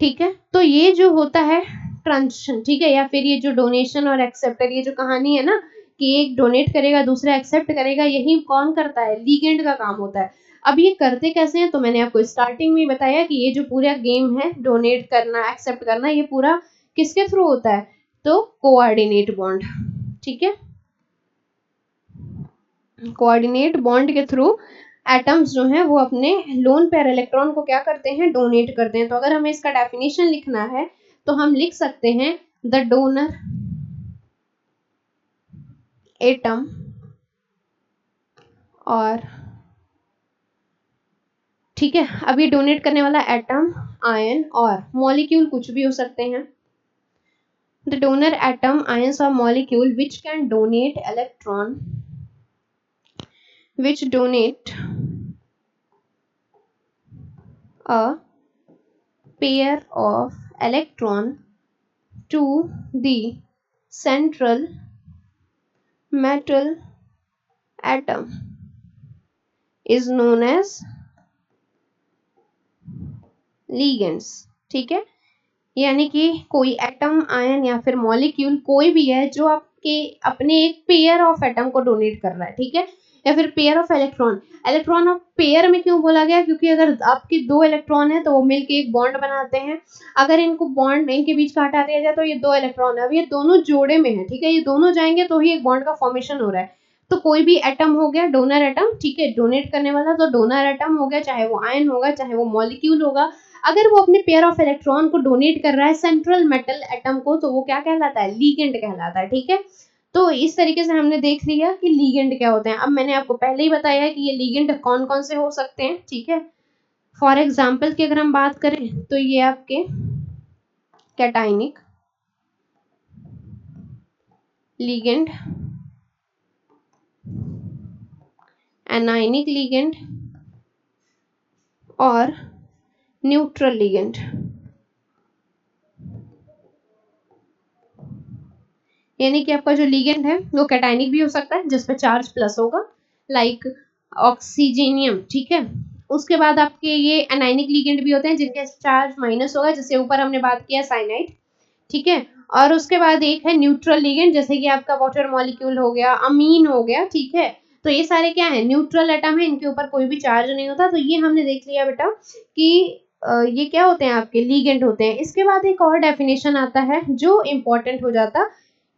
ठीक है। तो ये जो होता है ट्रांजिशन, ठीक है, या फिर ये जो डोनेशन और एक्सेप्टर, ये जो कहानी है ना कि एक डोनेट करेगा दूसरा एक्सेप्ट करेगा, यही कौन करता है, लीगेंड का काम होता है। अब ये करते कैसे हैं, तो मैंने आपको स्टार्टिंग में बताया कि ये जो पूरा गेम है डोनेट करना एक्सेप्ट करना, ये पूरा किसके थ्रू होता है, तो कोऑर्डिनेट बॉन्ड, ठीक है, कोऑर्डिनेट बॉन्ड के थ्रू एटम्स जो हैं वो अपने लोन पेयर इलेक्ट्रॉन को क्या करते हैं, डोनेट करते हैं। तो अगर हमें इसका डेफिनेशन लिखना है तो हम लिख सकते हैं द डोनर एटम और, ठीक है, अब ये डोनेट करने वाला एटम, आयन और मॉलिक्यूल कुछ भी हो सकते हैं। द डोनर एटम, आयंस और molecule which can donate electron, which donate a pair of electron to the central metal atom is known as ligands, ठीक है। यानी कि कोई एटम, आयन या फिर मॉलिक्यूल कोई भी है जो आपके अपने एक पेयर ऑफ एटम को डोनेट कर रहा है, ठीक है, या फिर pair of electron. Electron of pair में क्यों बोला गया, क्योंकि अगर आपके दो इलेक्ट्रॉन है तो वो मिलके एक बॉन्ड बनाते हैं। अगर इनको बॉन्ड इनके बीच का हटा दिया जाए तो ये दो इलेक्ट्रॉन है, अब ये दोनों जोड़े में है, ठीक है, ये दोनों जाएंगे तो ही एक बॉन्ड का फॉर्मेशन हो रहा है। तो कोई भी एटम हो गया डोनर एटम, ठीक है, डोनेट करने वाला तो डोनर एटम हो गया, चाहे वो आयन होगा चाहे वो मॉलिक्यूल होगा। अगर वो अपने पेयर ऑफ इलेक्ट्रॉन को डोनेट कर रहा है सेंट्रल मेटल एटम को, तो वो क्या कहलाता है, लीगेंड कहलाता है, ठीक है। तो इस तरीके से हमने देख लिया कि लीगेंड क्या होते हैं। अब मैंने आपको पहले ही बताया कि ये लीगेंड कौन कौन से हो सकते हैं, ठीक है। फॉर एग्जाम्पल की अगर हम बात करें तो ये आपके कैटाइनिक लीगेंड, एनाइनिक लीगेंड और न्यूट्रल लीगेंड। यानी कि आपका जो लीगेंड है वो कैटाइनिक भी हो सकता है जिसपे चार्ज प्लस होगा, लाइक ऑक्सीजेनियम, ठीक है। उसके बाद आपके ये एनाइनिक लीगेंड भी होते हैं जिनके चार्ज माइनस होगा, जैसे ऊपर हमने बात किया साइनाइड, ठीक है। और उसके बाद एक है न्यूट्रल लिगेंड, जैसे कि आपका वाटर मॉलिक्यूल हो गया, अमीन हो गया, ठीक है। तो ये सारे क्या है, न्यूट्रल एटम है, इनके ऊपर कोई भी चार्ज नहीं होता। तो ये हमने देख लिया बेटा कि ये क्या होते हैं, आपके लिगेंड होते हैं। इसके बाद एक और डेफिनेशन आता है जो इंपॉर्टेंट हो जाता,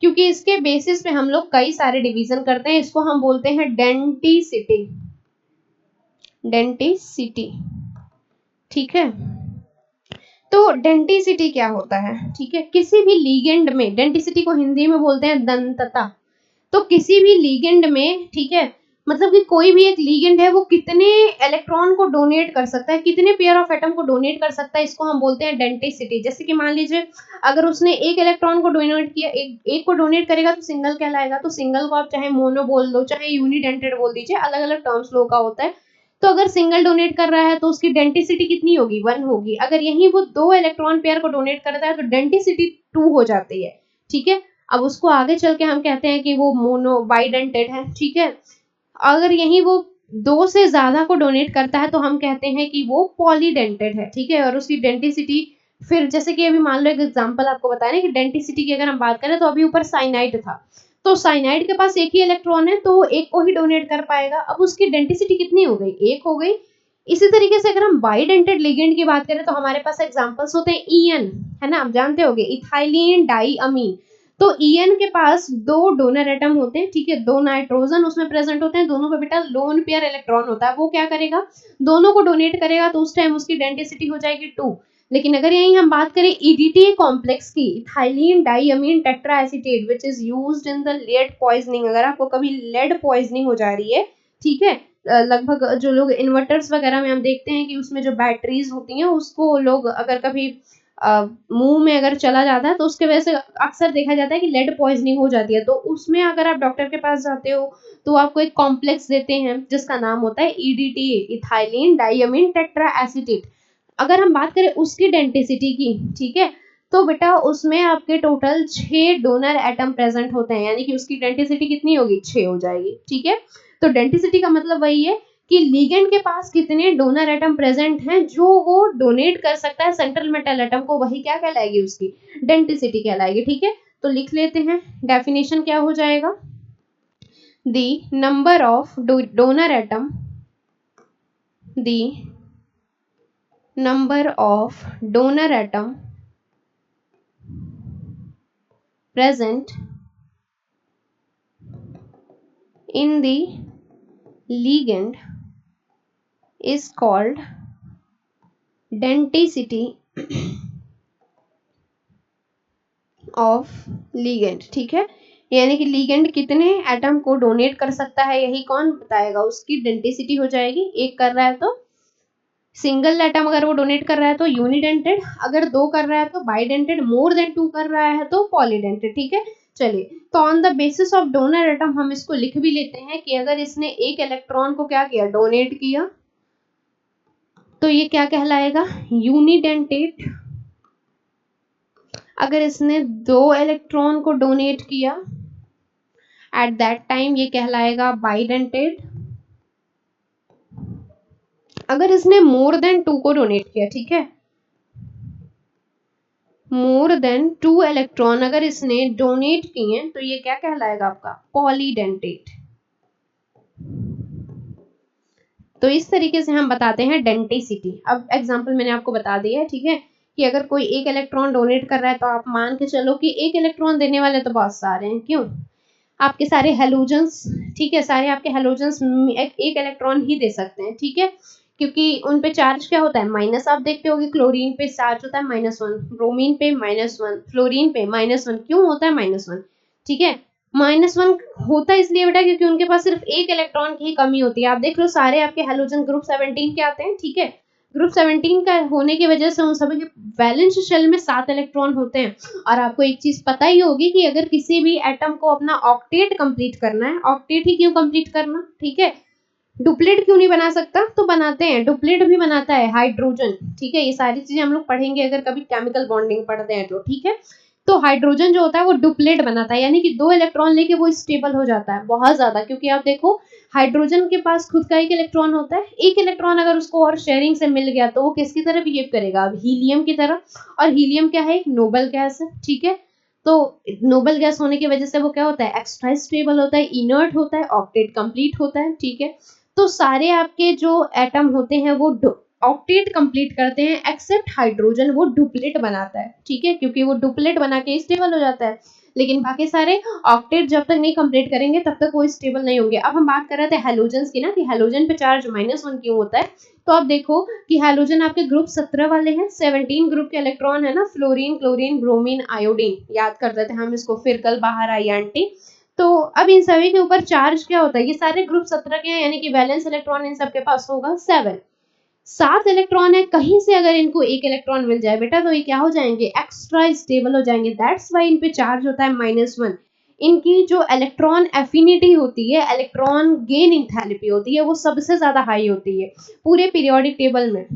क्योंकि इसके बेसिस पे हम लोग कई सारे डिवीजन करते हैं। इसको हम बोलते हैं डेंटिसिटी, डेंटिसिटी, ठीक है। तो डेंटिसिटी क्या होता है, ठीक है, किसी भी लीगेंड में, डेंटिसिटी को हिंदी में बोलते हैं दंतता। तो किसी भी लीगेंड में, ठीक है, मतलब कि कोई भी एक लीगेंड है वो कितने इलेक्ट्रॉन को डोनेट कर सकता है, कितने पेयर ऑफ एटम को डोनेट कर सकता है, इसको हम बोलते हैं डेंटिसिटी। जैसे कि मान लीजिए अगर उसने एक इलेक्ट्रॉन को डोनेट किया, एक को डोनेट करेगा तो सिंगल कहलाएगा। तो सिंगल को आप चाहे मोनो बोल दो चाहे यूनिडेंटेड बोल दीजिए, अलग अलग टर्म्स लोगों का होता है। तो अगर सिंगल डोनेट कर रहा है तो उसकी डेंटिसिटी कितनी होगी, 1 होगी। अगर यही वो दो इलेक्ट्रॉन पेयर को डोनेट करता है तो डेंटिसिटी 2 हो जाती है, ठीक है। अब उसको आगे चल के हम कहते हैं कि वो मोनो बाइडेंटेड है, ठीक है। अगर यही वो दो से ज्यादा को डोनेट करता है तो हम कहते हैं कि वो पॉलीडेंटेड है, ठीक है। और उसकी डेंटिसिटी फिर, जैसे कि अभी मान लो एक एग्जांपल आपको बताया ना कि डेंटिसिटी की अगर हम बात करें तो अभी ऊपर साइनाइड था, तो साइनाइड के पास एक ही इलेक्ट्रॉन है तो वो एक को ही डोनेट कर पाएगा। अब उसकी डेंटिसिटी कितनी हो गई, 1 हो गई। इसी तरीके से अगर हम बाइडेंटेड लिगेंड की बात करें तो हमारे पास एग्जांपल्स होते हैं ईएन, है ना, आप जानते होंगे, इथाइलिन डाइअमीन। तो ईएन के पास दो डोनर एटम होते हैं, ठीक है, दो नाइट्रोजन उसमें प्रेजेंट होते हैं, दोनों पे बेटा लोन पेयर इलेक्ट्रॉन होता है। वो क्या करेगा, दोनों को डोनेट करेगा, तो उस टाइम उसकी डेंसिटी हो जाएगी 2। लेकिन अगर यहीं हम बात करें EDTA कॉम्प्लेक्स की, ethylene diamine tetraacetate which is used in the lead poisoning, अगर आपको कभी लेड पॉइजनिंग हो जा रही है, ठीक है, लगभग जो लोग इन्वर्टर्स वगैरह में हम देखते हैं कि उसमें जो बैटरीज होती हैं उसको लोग अगर कभी मुंह में अगर चला जाता है तो उसके वजह से अक्सर देखा जाता है कि लेड पॉइजनिंग हो जाती है। तो उसमें अगर आप डॉक्टर के पास जाते हो तो आपको एक कॉम्प्लेक्स देते हैं जिसका नाम होता है EDTA, इथाइलिन डाइअमीन टेट्राएसीटेट। अगर हम बात करें उसकी डेंसिटी की, ठीक है, तो बेटा उसमें आपके टोटल 6 डोनर एटम प्रेजेंट होते हैं, यानी कि उसकी डेंसिटी कितनी होगी, 6 हो जाएगी, ठीक है। तो डेंसिटी का मतलब वही है कि लिगेंड के पास कितने डोनर एटम प्रेजेंट हैं जो वो डोनेट कर सकता है सेंट्रल मेटल एटम को, वही क्या कहलाएगी, उसकी डेंसिटी कहलाएगी, ठीक है। तो लिख लेते हैं, डेफिनेशन क्या हो जाएगा, the number of donor atom, the number of donor atom present in the ligand is called denticity of ligand, ठीक है। यानी कि लिगेंड कितने एटम को डोनेट कर सकता है यही कौन बताएगा, उसकी डेंसिटी हो जाएगी। एक कर रहा है तो सिंगल एटम अगर वो डोनेट कर रहा है तो यूनिडेंटेड, अगर 2 कर रहा है तो बाइडेंटेड, मोर देन 2 कर रहा है तो पॉलीडेंटेड, ठीक है। चलिए, तो on the basis of donor atom हम इसको लिख भी लेते हैं कि अगर इसने एक इलेक्ट्रॉन को क्या किया, डोनेट किया, तो ये क्या कहलाएगा, यूनिडेंटेड। अगर इसने 2 इलेक्ट्रॉन को डोनेट किया एट दैट टाइम ये कहलाएगा बाइडेंटेड। अगर इसने मोर देन 2 को डोनेट किया, ठीक है, मोर देन 2 इलेक्ट्रॉन अगर इसने डोनेट किए तो ये क्या कहलाएगा आपका, पॉलीडेंटेट। तो इस तरीके से हम बताते हैं डेंटिसिटी। अब एग्जांपल मैंने आपको बता दिया है, ठीक है, कि अगर कोई एक इलेक्ट्रॉन डोनेट कर रहा है तो आप मान के चलो कि एक इलेक्ट्रॉन देने वाले तो बहुत सारे हैं, क्यों, आपके सारे हेलोजेंस, ठीक है, सारे आपके हेलोजेंस एक इलेक्ट्रॉन ही दे सकते हैं, ठीक है, क्योंकि उन पे चार्ज क्या होता है, माइनस। आप देखते होगे क्लोरीन पे चार्ज होता है -1, ब्रोमीन पे -1, फ्लोरीन पे -1, क्यों होता है -1, ठीक है। -1 होता है इसलिए बेटा क्योंकि उनके पास सिर्फ एक इलेक्ट्रॉन की ही कमी होती है। आप देख लो सारे आपके हेलोजन ग्रुप 17 के आते हैं, ठीक है, ग्रुप 17 का होने की वजह से उन सभी के वैलेंस शेल में 7 इलेक्ट्रॉन होते हैं। और आपको एक चीज पता ही होगी कि अगर किसी भी एटम को अपना ऑक्टेट कंप्लीट करना है, ऑक्टेट ही क्यों कंप्लीट करना, ठीक है, डुप्लेट क्यों नहीं बना सकता, तो बनाते हैं, डुप्लेट भी बनाता है हाइड्रोजन, ठीक है। ये सारी चीजें हम लोग पढ़ेंगे अगर कभी केमिकल बॉन्डिंग पढ़ते हैं तो, ठीक है। तो हाइड्रोजन जो होता है वो डुप्लेट बनाता है, यानी कि 2 इलेक्ट्रॉन लेके वो स्टेबल हो जाता है बहुत ज्यादा, क्योंकि आप देखो हाइड्रोजन के पास खुद का एक इलेक्ट्रॉन होता है, एक इलेक्ट्रॉन अगर उसको और शेयरिंग से मिल गया तो वो किसकी तरह बिहेव करेगा, अब हीलियम की तरह। और हीलियम क्या है, एक नोबल गैस है, ठीक है। तो नोबल गैस होने की वजह से वो क्या होता है, एक्स्ट्रा स्टेबल होता है, इनर्ट होता है, ऑक्टेट कंप्लीट होता है, ठीक है। तो सारे आपके जो एटम होते हैं वो ऑक्टेट कंप्लीट करते हैं एक्सेप्ट हाइड्रोजन, वो डुप्लेट बनाता है, ठीक है, क्योंकि वो डुप्लेट बना के स्टेबल हो जाता है। लेकिन बाकी सारे ऑक्टेट जब तक नहीं कंप्लीट करेंगे तब तक वो स्टेबल नहीं होंगे। अब हम बात कर रहे थे हैलोजेंस की ना, कि हैलोजन पे चार्ज -1 क्यों होता है। तो आप देखो कि हैलोजन आपके ग्रुप 17 वाले हैं, 17 ग्रुप के इलेक्ट्रॉन है ना, फ्लोरीन, क्लोरीन, ब्रोमीन, आयोडीन, याद करते थे हम इसको, फिर कल बाहर आई आंटी। तो अब इन सभी के ऊपर चार्ज क्या होता है, ये सारे ग्रुप 17 के हैं, यानी कि वैलेंस इलेक्ट्रॉन इन सबके पास होगा 7 इलेक्ट्रॉन है, कहीं से अगर इनको एक इलेक्ट्रॉन मिल जाए बेटा तो ये क्या हो जाएंगे, एक्स्ट्रा स्टेबल हो जाएंगे, दैट्स वाई इन पे चार्ज होता है -1। इनकी जो इलेक्ट्रॉन एफिनिटी होती है, इलेक्ट्रॉन गेन इंथैल्पी होती है, वो सबसे ज्यादा हाई होती है पूरे पीरियोडिक टेबल में,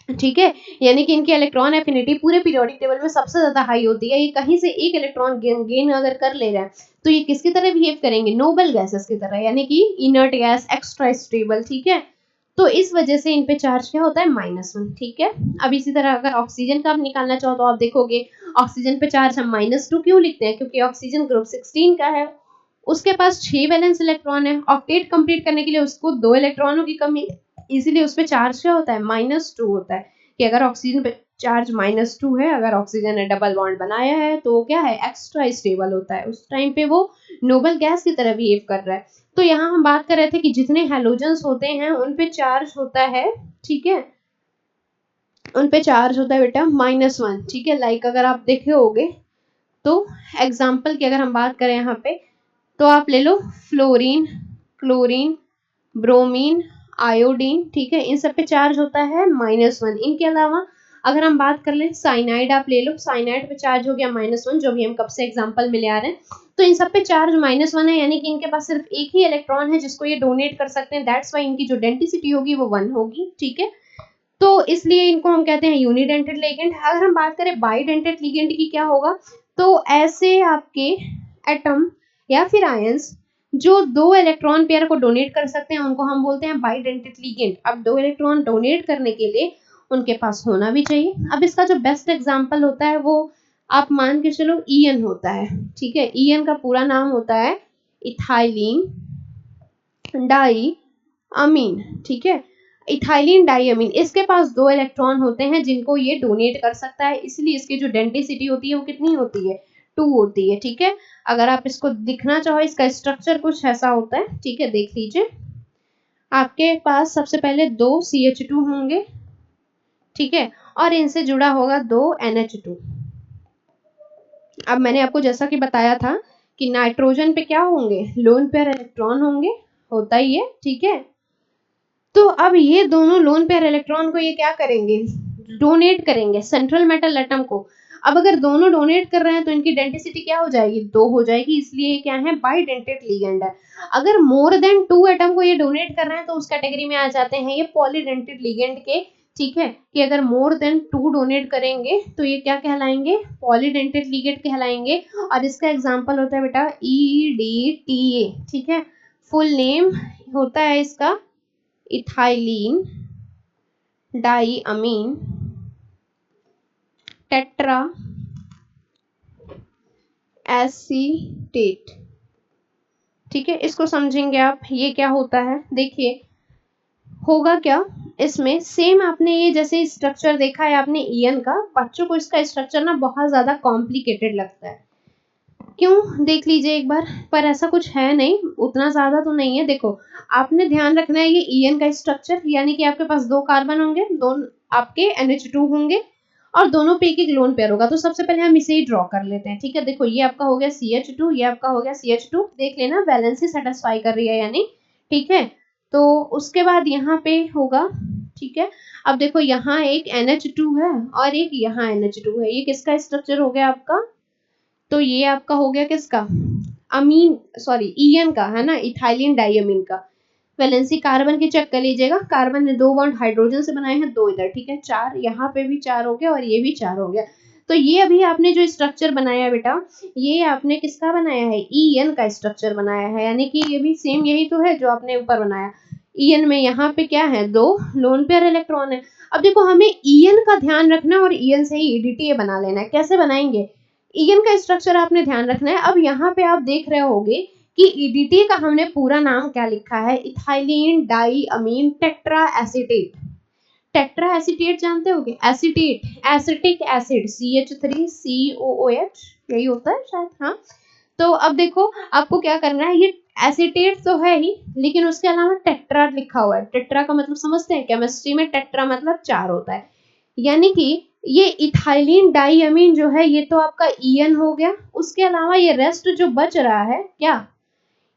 ठीक है। यानी कि इनकी इलेक्ट्रॉन एफिनिटी पूरे पीरियोडिक टेबल में सबसे ज्यादा हाई होती है। ये कहीं से एक इलेक्ट्रॉन गेन अगर कर ले रहे हैं तो ये किसकी तरह बिहेव करेंगे, नोबल गैसेस की तरह, यानी कि इनर्ट गैस, एक्स्ट्रा स्टेबल, ठीक है। तो इस वजह से इन पे चार्ज क्या होता है, -1, ठीक है। अब इसी तरह अगर ऑक्सीजन का आप निकालना चाहो तो आप देखोगे ऑक्सीजन पे चार्ज हम -2 क्यों लिखते हैं, क्योंकि ऑक्सीजन ग्रुप 16 का है, उसके पास 6 वैलेंस इलेक्ट्रॉन है, ऑक्टेट कंप्लीट करने के लिए उसको 2 इलेक्ट्रॉनों की कमी, इसीलिए उस पे चार्ज क्या होता है, -2 होता है। कि अगर ऑक्सीजन पे चार्ज -2 है, अगर ऑक्सीजन ने डबल बॉन्ड बनाया है तो वो क्या है, एक्स्ट्रा स्टेबल होता है, उस टाइम पे वो नोबल गैस की तरह बिहेव कर रहा है। तो यहाँ हम बात कर रहे थे कि जितने हैलोजेंस होते हैं उन पे चार्ज होता है, ठीक है, उन पे चार्ज होता है बेटा -1, ठीक है। लाइक अगर आप देखे होगे तो एग्जाम्पल की अगर हम बात करें यहाँ पे, तो आप ले लो फ्लोरीन, क्लोरीन, ब्रोमीन, आयोडीन, ठीक है। इन सब पे चार्ज होता है -1। इनके अलावा अगर हम बात कर लें साइनाइड, आप ले लो, साइनाइड पे चार्ज हो गया -1, जो भी हम कब से एग्जांपल में ले आ रहे हैं। तो इन सब पे चार्ज -1 है, यानी कि इनके पास सिर्फ एक ही इलेक्ट्रॉन है जिसको ये डोनेट कर सकते हैं। दैट्स वाई इनकी जो डेंसिटी होगी वो 1 होगी, ठीक है। तो इसलिए इनको हम कहते हैं यूनिडेंटेड लिगेंड। अगर हम बात करें बाइडेंटेड लिगेंड की क्या होगा, तो ऐसे आपके एटम या फिर आयंस जो 2 इलेक्ट्रॉन पेयर को डोनेट कर सकते हैं उनको हम बोलते हैं बाइडेंटेड लिगेंड। अब 2 इलेक्ट्रॉन डोनेट करने के लिए उनके पास होना भी चाहिए। अब इसका जो बेस्ट एग्जांपल होता है वो आप मान के चलो ईएन होता है, ठीक है। ईएन का पूरा नाम होता है इथाइलिन डाई अमीन, ठीक है। इथाइलिन डाइअमीन, इसके पास 2 इलेक्ट्रॉन होते हैं जिनको ये डोनेट कर सकता है, इसलिए इसकी जो डेंसिटी होती है वो कितनी होती है, 2 होती है, ठीक है। अगर आप इसको दिखना चाहो, इसका स्ट्रक्चर कुछ ऐसा होता है, ठीक है। देख लीजिए, आपके पास सबसे पहले 2 CH2 होंगे, ठीक है, और इनसे जुड़ा होगा 2 NH2। अब मैंने आपको जैसा कि बताया था कि नाइट्रोजन पे क्या होंगे, लोन पेयर इलेक्ट्रॉन होंगे, होता ही है, ठीक है। तो अब ये दोनों लोन पेयर इलेक्ट्रॉन को ये क्या करेंगे, डोनेट करेंगे सेंट्रल मेटल एटम को। अब अगर दोनों डोनेट कर रहे हैं तो इनकी डेंसिटी क्या हो जाएगी, 2 हो जाएगी, इसलिए क्या है, बाइडेंटेड लिगेंड है। अगर मोर देन 2 एटम को ये डोनेट कर रहे हैं तो उस कैटेगरी में आ जाते हैं ये पॉलीडेंटेड लिगेंड के, ठीक है। कि अगर मोर देन 2 डोनेट करेंगे तो ये क्या कहलाएंगे, पॉलीडेंटेड लिगेंड कहलाएंगे। और इसका एग्जांपल होता है बेटा EDTA, ठीक है। फुल नेम होता है इसका इथाइलिन डाइअमीन टेट्रा एसीटेट, ठीक है। इसको समझेंगे आप, ये क्या होता है, देखिए होगा क्या इसमें। सेम आपने ये जैसे स्ट्रक्चर देखा है आपने ईएन का, बच्चों को इसका स्ट्रक्चर ना बहुत ज्यादा कॉम्प्लिकेटेड लगता है, क्यों, देख लीजिए एक बार। पर ऐसा कुछ है नहीं, उतना ज्यादा तो नहीं है। देखो, आपने ध्यान रखना है ये ईएन का स्ट्रक्चर, यानी कि आपके पास 2 कार्बन होंगे, 2 आपके NH2 होंगे, और दोनों पे एक लोन पेयर होगा। तो सबसे पहले हम इसे ही ड्रॉ कर लेते हैं, ठीक है। देखो, ये आपका हो गया CH2, ये आपका हो गया CH2, देख लेना वैलेंसी सेटिस्फाई कर रही है यानी, ठीक है। तो उसके बाद यहाँ पे होगा, ठीक है। अब देखो यहाँ एक NH2 है और एक यहाँ NH2 है, ये किसका स्ट्रक्चर हो गया आपका, तो ये आपका हो गया किसका, अमीन, सॉरी ईएन का, है ना, इथाइलिन डाइअमीन का। वैलेंसी कार्बन की चेक कर लीजिएगा, कार्बन ने 2 बॉन्ड हाइड्रोजन से बनाए हैं, 2 इधर, ठीक है। 4 यहाँ पे भी 4 हो गया और ये भी 4 हो गया। तो ये अभी आपने जो स्ट्रक्चर बनाया है बेटा, ये आपने किसका बनाया है, ईएन का स्ट्रक्चर बनाया है, यानी कि ये भी सेम यही तो है जो आपने ऊपर बनाया। ईएन में यहाँ पे क्या है, 2 लोन पेयर इलेक्ट्रॉन है। अब देखो, हमें ईएन का ध्यान रखना है और ईएन से ही EDTA बना लेना है। कैसे बनाएंगे, ईएन का स्ट्रक्चर आपने ध्यान रखना है। अब यहाँ पे आप देख रहे होगे कि EDTA का हमने पूरा नाम क्या लिखा है, ethylene diamine tetra acetate. Tetra acetate जानते होगे, एसीटेट, एसिटिक एसिड, CH3COOH, यही होता है शायद, हाँ। तो अब देखो, आपको क्या करना है, ये एसीटेट तो है ही, लेकिन उसके अलावा टेट्रा लिखा हुआ है। टेट्रा का मतलब समझते हैं, केमिस्ट्री में टेट्रा मतलब 4 होता है, यानी कि ये इथाइलिन डाइअमीन जो है ये तो आपका ईएन हो गया। उसके अलावा ये रेस्ट जो बच रहा है क्या,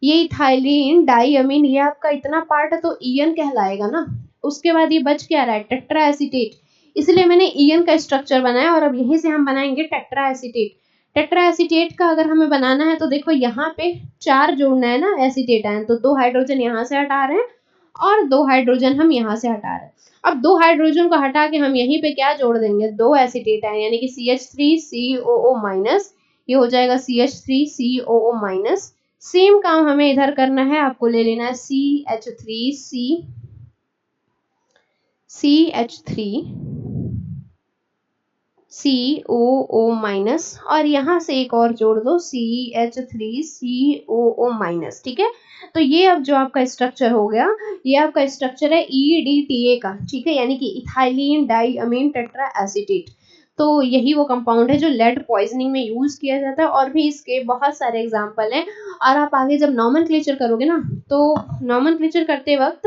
ये इथाइलिन डाइअमीन, ये आपका इतना पार्ट है तो ईएन कहलाएगा ना। उसके बाद ये बच क्या रहा है, टेट्रा एसीटेट, इसलिए मैंने ईएन का स्ट्रक्चर बनाया और अब यहीं से हम बनाएंगे टेट्रा एसीटेट। टेट्रा एसीटेट का अगर हमें बनाना है तो देखो यहाँ पे 4 जोड़ना है ना एसीटेट आयन, तो 2 हाइड्रोजन यहाँ से हटा रहे हैं और 2 हाइड्रोजन हम यहाँ से हटा रहे हैं। अब 2 हाइड्रोजन को हटा के हम यहीं पे क्या जोड़ देंगे, 2 एसीटेट आयन, यानी कि CH3COO-, ये हो जाएगा CH3COO-। सेम काम हमें इधर करना है, आपको ले लेना है CH3COO- और यहाँ से एक और जोड़ दो CH3COO-, ठीक है। तो ये अब जो आपका स्ट्रक्चर हो गया, ये आपका स्ट्रक्चर है EDTA का, ठीक है, यानी कि इथाइलिन डाइअमीन टेट्रा एसीटेट। तो यही वो कंपाउंड है जो लेड पॉइजनिंग में यूज किया जाता है, और भी इसके बहुत सारे एग्जाम्पल हैं। और आप आगे जब नॉमेनक्लेचर करोगे ना, तो नॉमेनक्लेचर करते वक्त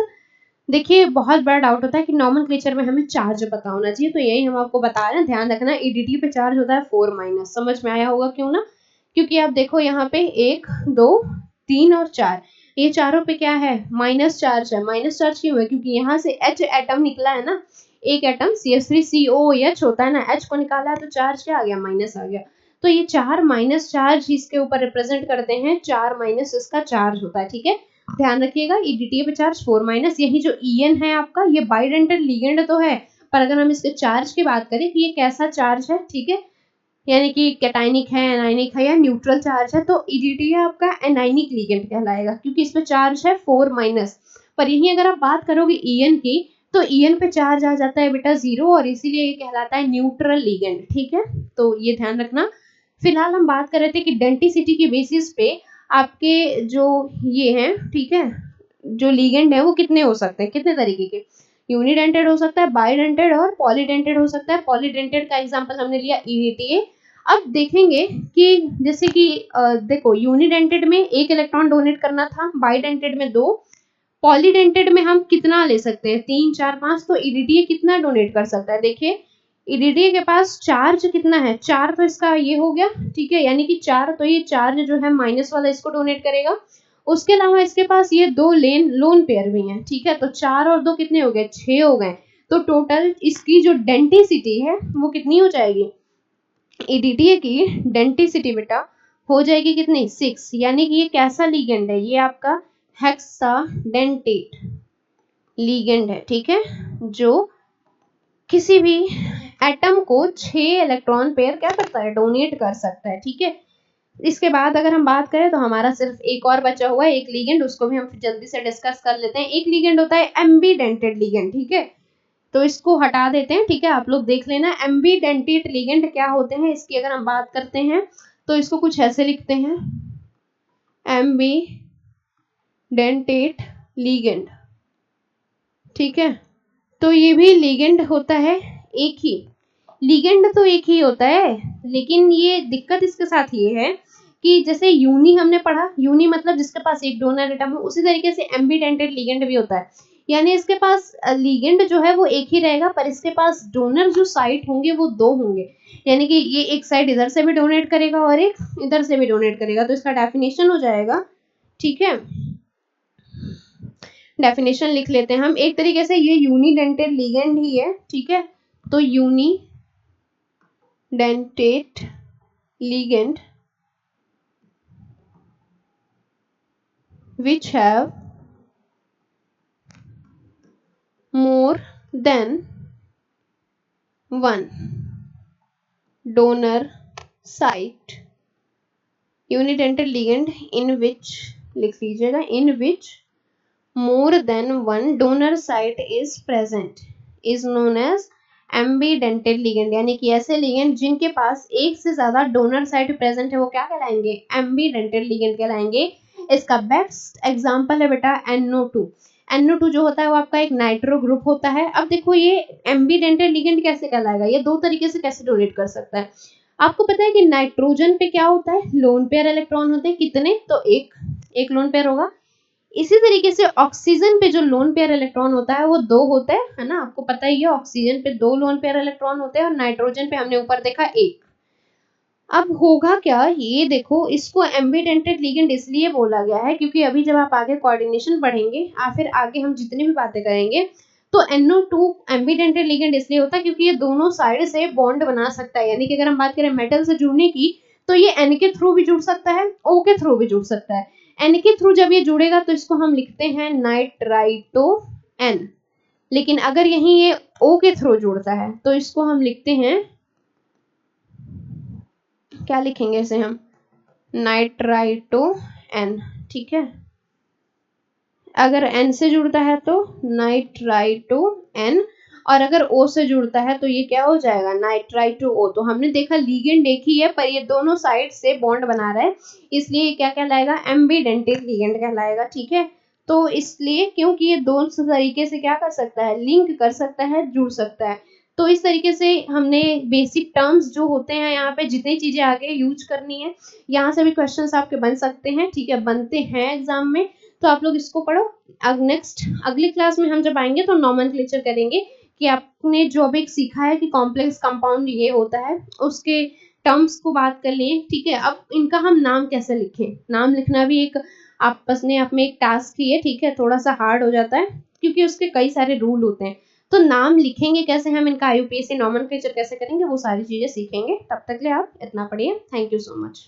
देखिए बहुत बड़ा डाउट होता है कि नॉमेनक्लेचर में हमें चार्ज पता होना चाहिए, तो यही हम आपको बता रहे हैं, ध्यान रखना ईडीटी पे चार्ज होता है 4-, समझ में आया होगा क्यों ना, क्योंकि आप देखो यहाँ पे 1, 2, 3 और 4, ये चारों पे क्या है, माइनस चार्ज है। माइनस चार्ज क्यों है, क्योंकि यहाँ से H एटम निकला है ना, एक एटम CH3COOH होता है ना, H को निकाला है तो चार्ज क्या आ गया, माइनस आ गया। तो ये 4 माइनस चार्ज इसके ऊपर रिप्रेजेंट करते हैं, 4 माइनस इसका चार्ज होता है, ठीक है। ध्यान रखिएगा ईडीटी पे चार्ज 4-, यही जो En है आपका, ये बाइडेंटल लिगेंड तो है, पर अगर हम इसके चार्ज की बात करें कि ये कैसा चार्ज है, ठीक है, यानी कि कैटाइनिक है, एनाइनिक है या न्यूट्रल चार्ज है, तो ईडीटी आपका एनाइनिक लिगेंड कहलाएगा, क्योंकि इसमें चार्ज है 4-। पर यही अगर आप बात करोगे En की, तो En पे चार्ज आ जाता है बेटा 0, और इसीलिए ये कहलाता है न्यूट्रल लिगेंड, ठीक है। तो ये ध्यान रखना। फिलहाल हम बात कर रहे थे कि डेंटिसिटी की बेसिस पे आपके जो ये हैं, ठीक है, जो लिगेंड है वो कितने हो सकते हैं, कितने तरीके के, यूनिडेंटेड हो सकता है, बाइडेंटेड और पॉलीडेंटेड हो सकता है। पॉलीडेंटेड का एग्जांपल हमने लिया EDTA। अब देखेंगे कि जैसे कि देखो यूनिडेंटेड में 1 इलेक्ट्रॉन डोनेट करना था, बाइडेंटेड में 2, पॉलीडेंटेड में हम कितना ले सकते हैं, 3, 4, 5, तो EDTA कितना डोनेट कर सकता है, देखिए EDTA के पास चार्ज कितना है, 4, तो इसका ये हो गया, ठीक है, यानी कि 4, तो ये चार्ज जो है माइनस वाला इसको डोनेट करेगा। उसके अलावा इसके पास ये 2 लोन पेयर भी हैं, ठीक है, तो 4 और 2 कितने हो गए, 6 हो गए। तो टोटल इसकी जो डेंटिसिटी है वो कितनी हो जाएगी, EDTA की डेंटिसिटी बेटा हो जाएगी कितनी, 6, यानी कि ये कैसा लिगेंड है, ये आपका हेक्साडेंटेट लिगेंड है, ठीक है, जो किसी भी एटम को 6 इलेक्ट्रॉन पेयर क्या करता है, डोनेट कर सकता है, ठीक है। इसके बाद अगर हम बात करें तो हमारा सिर्फ एक और बचा हुआ है, एक लिगेंड, उसको भी हम जल्दी से डिस्कस कर लेते हैं। एक लिगेंड होता है एम्बीडेंटेड लिगेंड, ठीक है, तो इसको हटा देते हैं, ठीक है, आप लोग देख लेना एम्बीडेंटेड लिगेंड क्या होते हैं। इसकी अगर हम बात करते हैं तो इसको कुछ ऐसे लिखते हैं, एम्बीडेंटेड लिगेंड, ठीक है। तो ये भी लिगेंड होता है एक ही, लिगेंड तो एक ही होता है, लेकिन ये दिक्कत इसके साथ ये है कि जैसे यूनी हमने पढ़ा, यूनी मतलब जिसके पास एक डोनर एटम है, उसी तरीके से एम्बीडेंटेड लिगेंड भी होता है, यानी इसके पास लिगेंड जो है वो एक ही रहेगा, पर इसके पास डोनर जो साइट होंगे वो 2 होंगे, यानी कि ये एक साइड इधर से भी डोनेट करेगा और एक इधर से भी डोनेट करेगा, तो इसका डेफिनेशन हो जाएगा, ठीक है। डेफिनेशन लिख लेते हैं हम, एक तरीके से ये यूनिडेंटेड लिगेंड ही है, ठीक है, तो unidentate ligand which have more than one donor site, unidentate ligand in which, लिख लीजिएगा, in which more than one donor site is present is known as एम्बीडेंटेड ligand, यानी कि ऐसे लिगेंड जिनके पास एक से ज्यादा डोनर साइट प्रेजेंट है वो क्या कहलाएंगे, एम्बीडेंटेड लिगेंड कहलाएंगे। इसका बेस्ट एग्जांपल है बेटा NO2। NO2 जो होता है वो आपका एक नाइट्रो ग्रुप होता है। अब देखो ये एम्बीडेंटेड लिगेंड कैसे कहलाएगा, ये 2 तरीके से कैसे डोनेट कर सकता है। आपको पता है कि नाइट्रोजन पे क्या होता है, लोन पेयर इलेक्ट्रॉन होते हैं, कितने, तो एक लोन पेयर होगा। इसी तरीके से ऑक्सीजन पे जो लोन पेयर इलेक्ट्रॉन होता है वो 2 होते हैं, है ना, आपको पता ही है, ऑक्सीजन पे 2 लोन पेयर इलेक्ट्रॉन होते हैं और नाइट्रोजन पे हमने ऊपर देखा 1। अब होगा क्या, ये देखो, इसको एम्बीडेंटेड लिगेंड इसलिए बोला गया है क्योंकि अभी जब आप आगे कोऑर्डिनेशन पढ़ेंगे या फिर आगे हम जितनी भी बातें करेंगे, तो NO2 एम्बीडेंटेड लिगेंड इसलिए होता है क्योंकि ये दोनों साइड से बॉन्ड बना सकता है, यानी कि अगर हम बात करें मेटल से जुड़ने की, तो ये N के थ्रू भी जुड़ सकता है, O के थ्रू भी जुड़ सकता है। N के थ्रू जब ये जुड़ेगा तो इसको हम लिखते हैं नाइट्राइटो N, लेकिन अगर यहीं ये O के थ्रू जुड़ता है तो इसको हम लिखते हैं, क्या लिखेंगे इसे हम, नाइट्राइटो N, ठीक है। अगर N से जुड़ता है तो नाइट्राइटो N, और अगर O से जुड़ता है तो ये क्या हो जाएगा, नाइट्राइटो O। तो हमने देखा लिगेंड एक ही है पर ये दोनों साइड से बॉन्ड बना रहा है, इसलिए ये क्या कहलाएगा, एम्बीडेंटेड लिगेंड कहलाएगा, ठीक है। तो इसलिए क्योंकि ये दोनों तरीके से क्या कर सकता है, लिंक कर सकता है, जुड़ सकता है। तो इस तरीके से हमने बेसिक टर्म्स जो होते हैं यहाँ पे जितनी चीजें आगे यूज करनी है, यहाँ से भी क्वेश्चंस आपके बन सकते हैं, ठीक है, बनते हैं एग्जाम में। तो आप लोग इसको पढ़ो। अब नेक्स्ट अगली क्लास में हम जब आएंगे तो नॉमेनक्लेचर करेंगे कि आपने जो अभी सीखा है कि कॉम्प्लेक्स कंपाउंड ये होता है, उसके टर्म्स को बात कर लिए, ठीक है। अब इनका हम नाम कैसे लिखें, नाम लिखना भी एक आपस में आप में एक टास्क ही है, ठीक है। थोड़ा सा हार्ड हो जाता है क्योंकि उसके कई सारे रूल होते हैं। तो नाम लिखेंगे कैसे हम, इनका IUPAC नॉमेनक्लेचर कैसे करेंगे, वो सारी चीजें सीखेंगे। तब तक के लिए आप इतना पढ़िए। Thank you so much.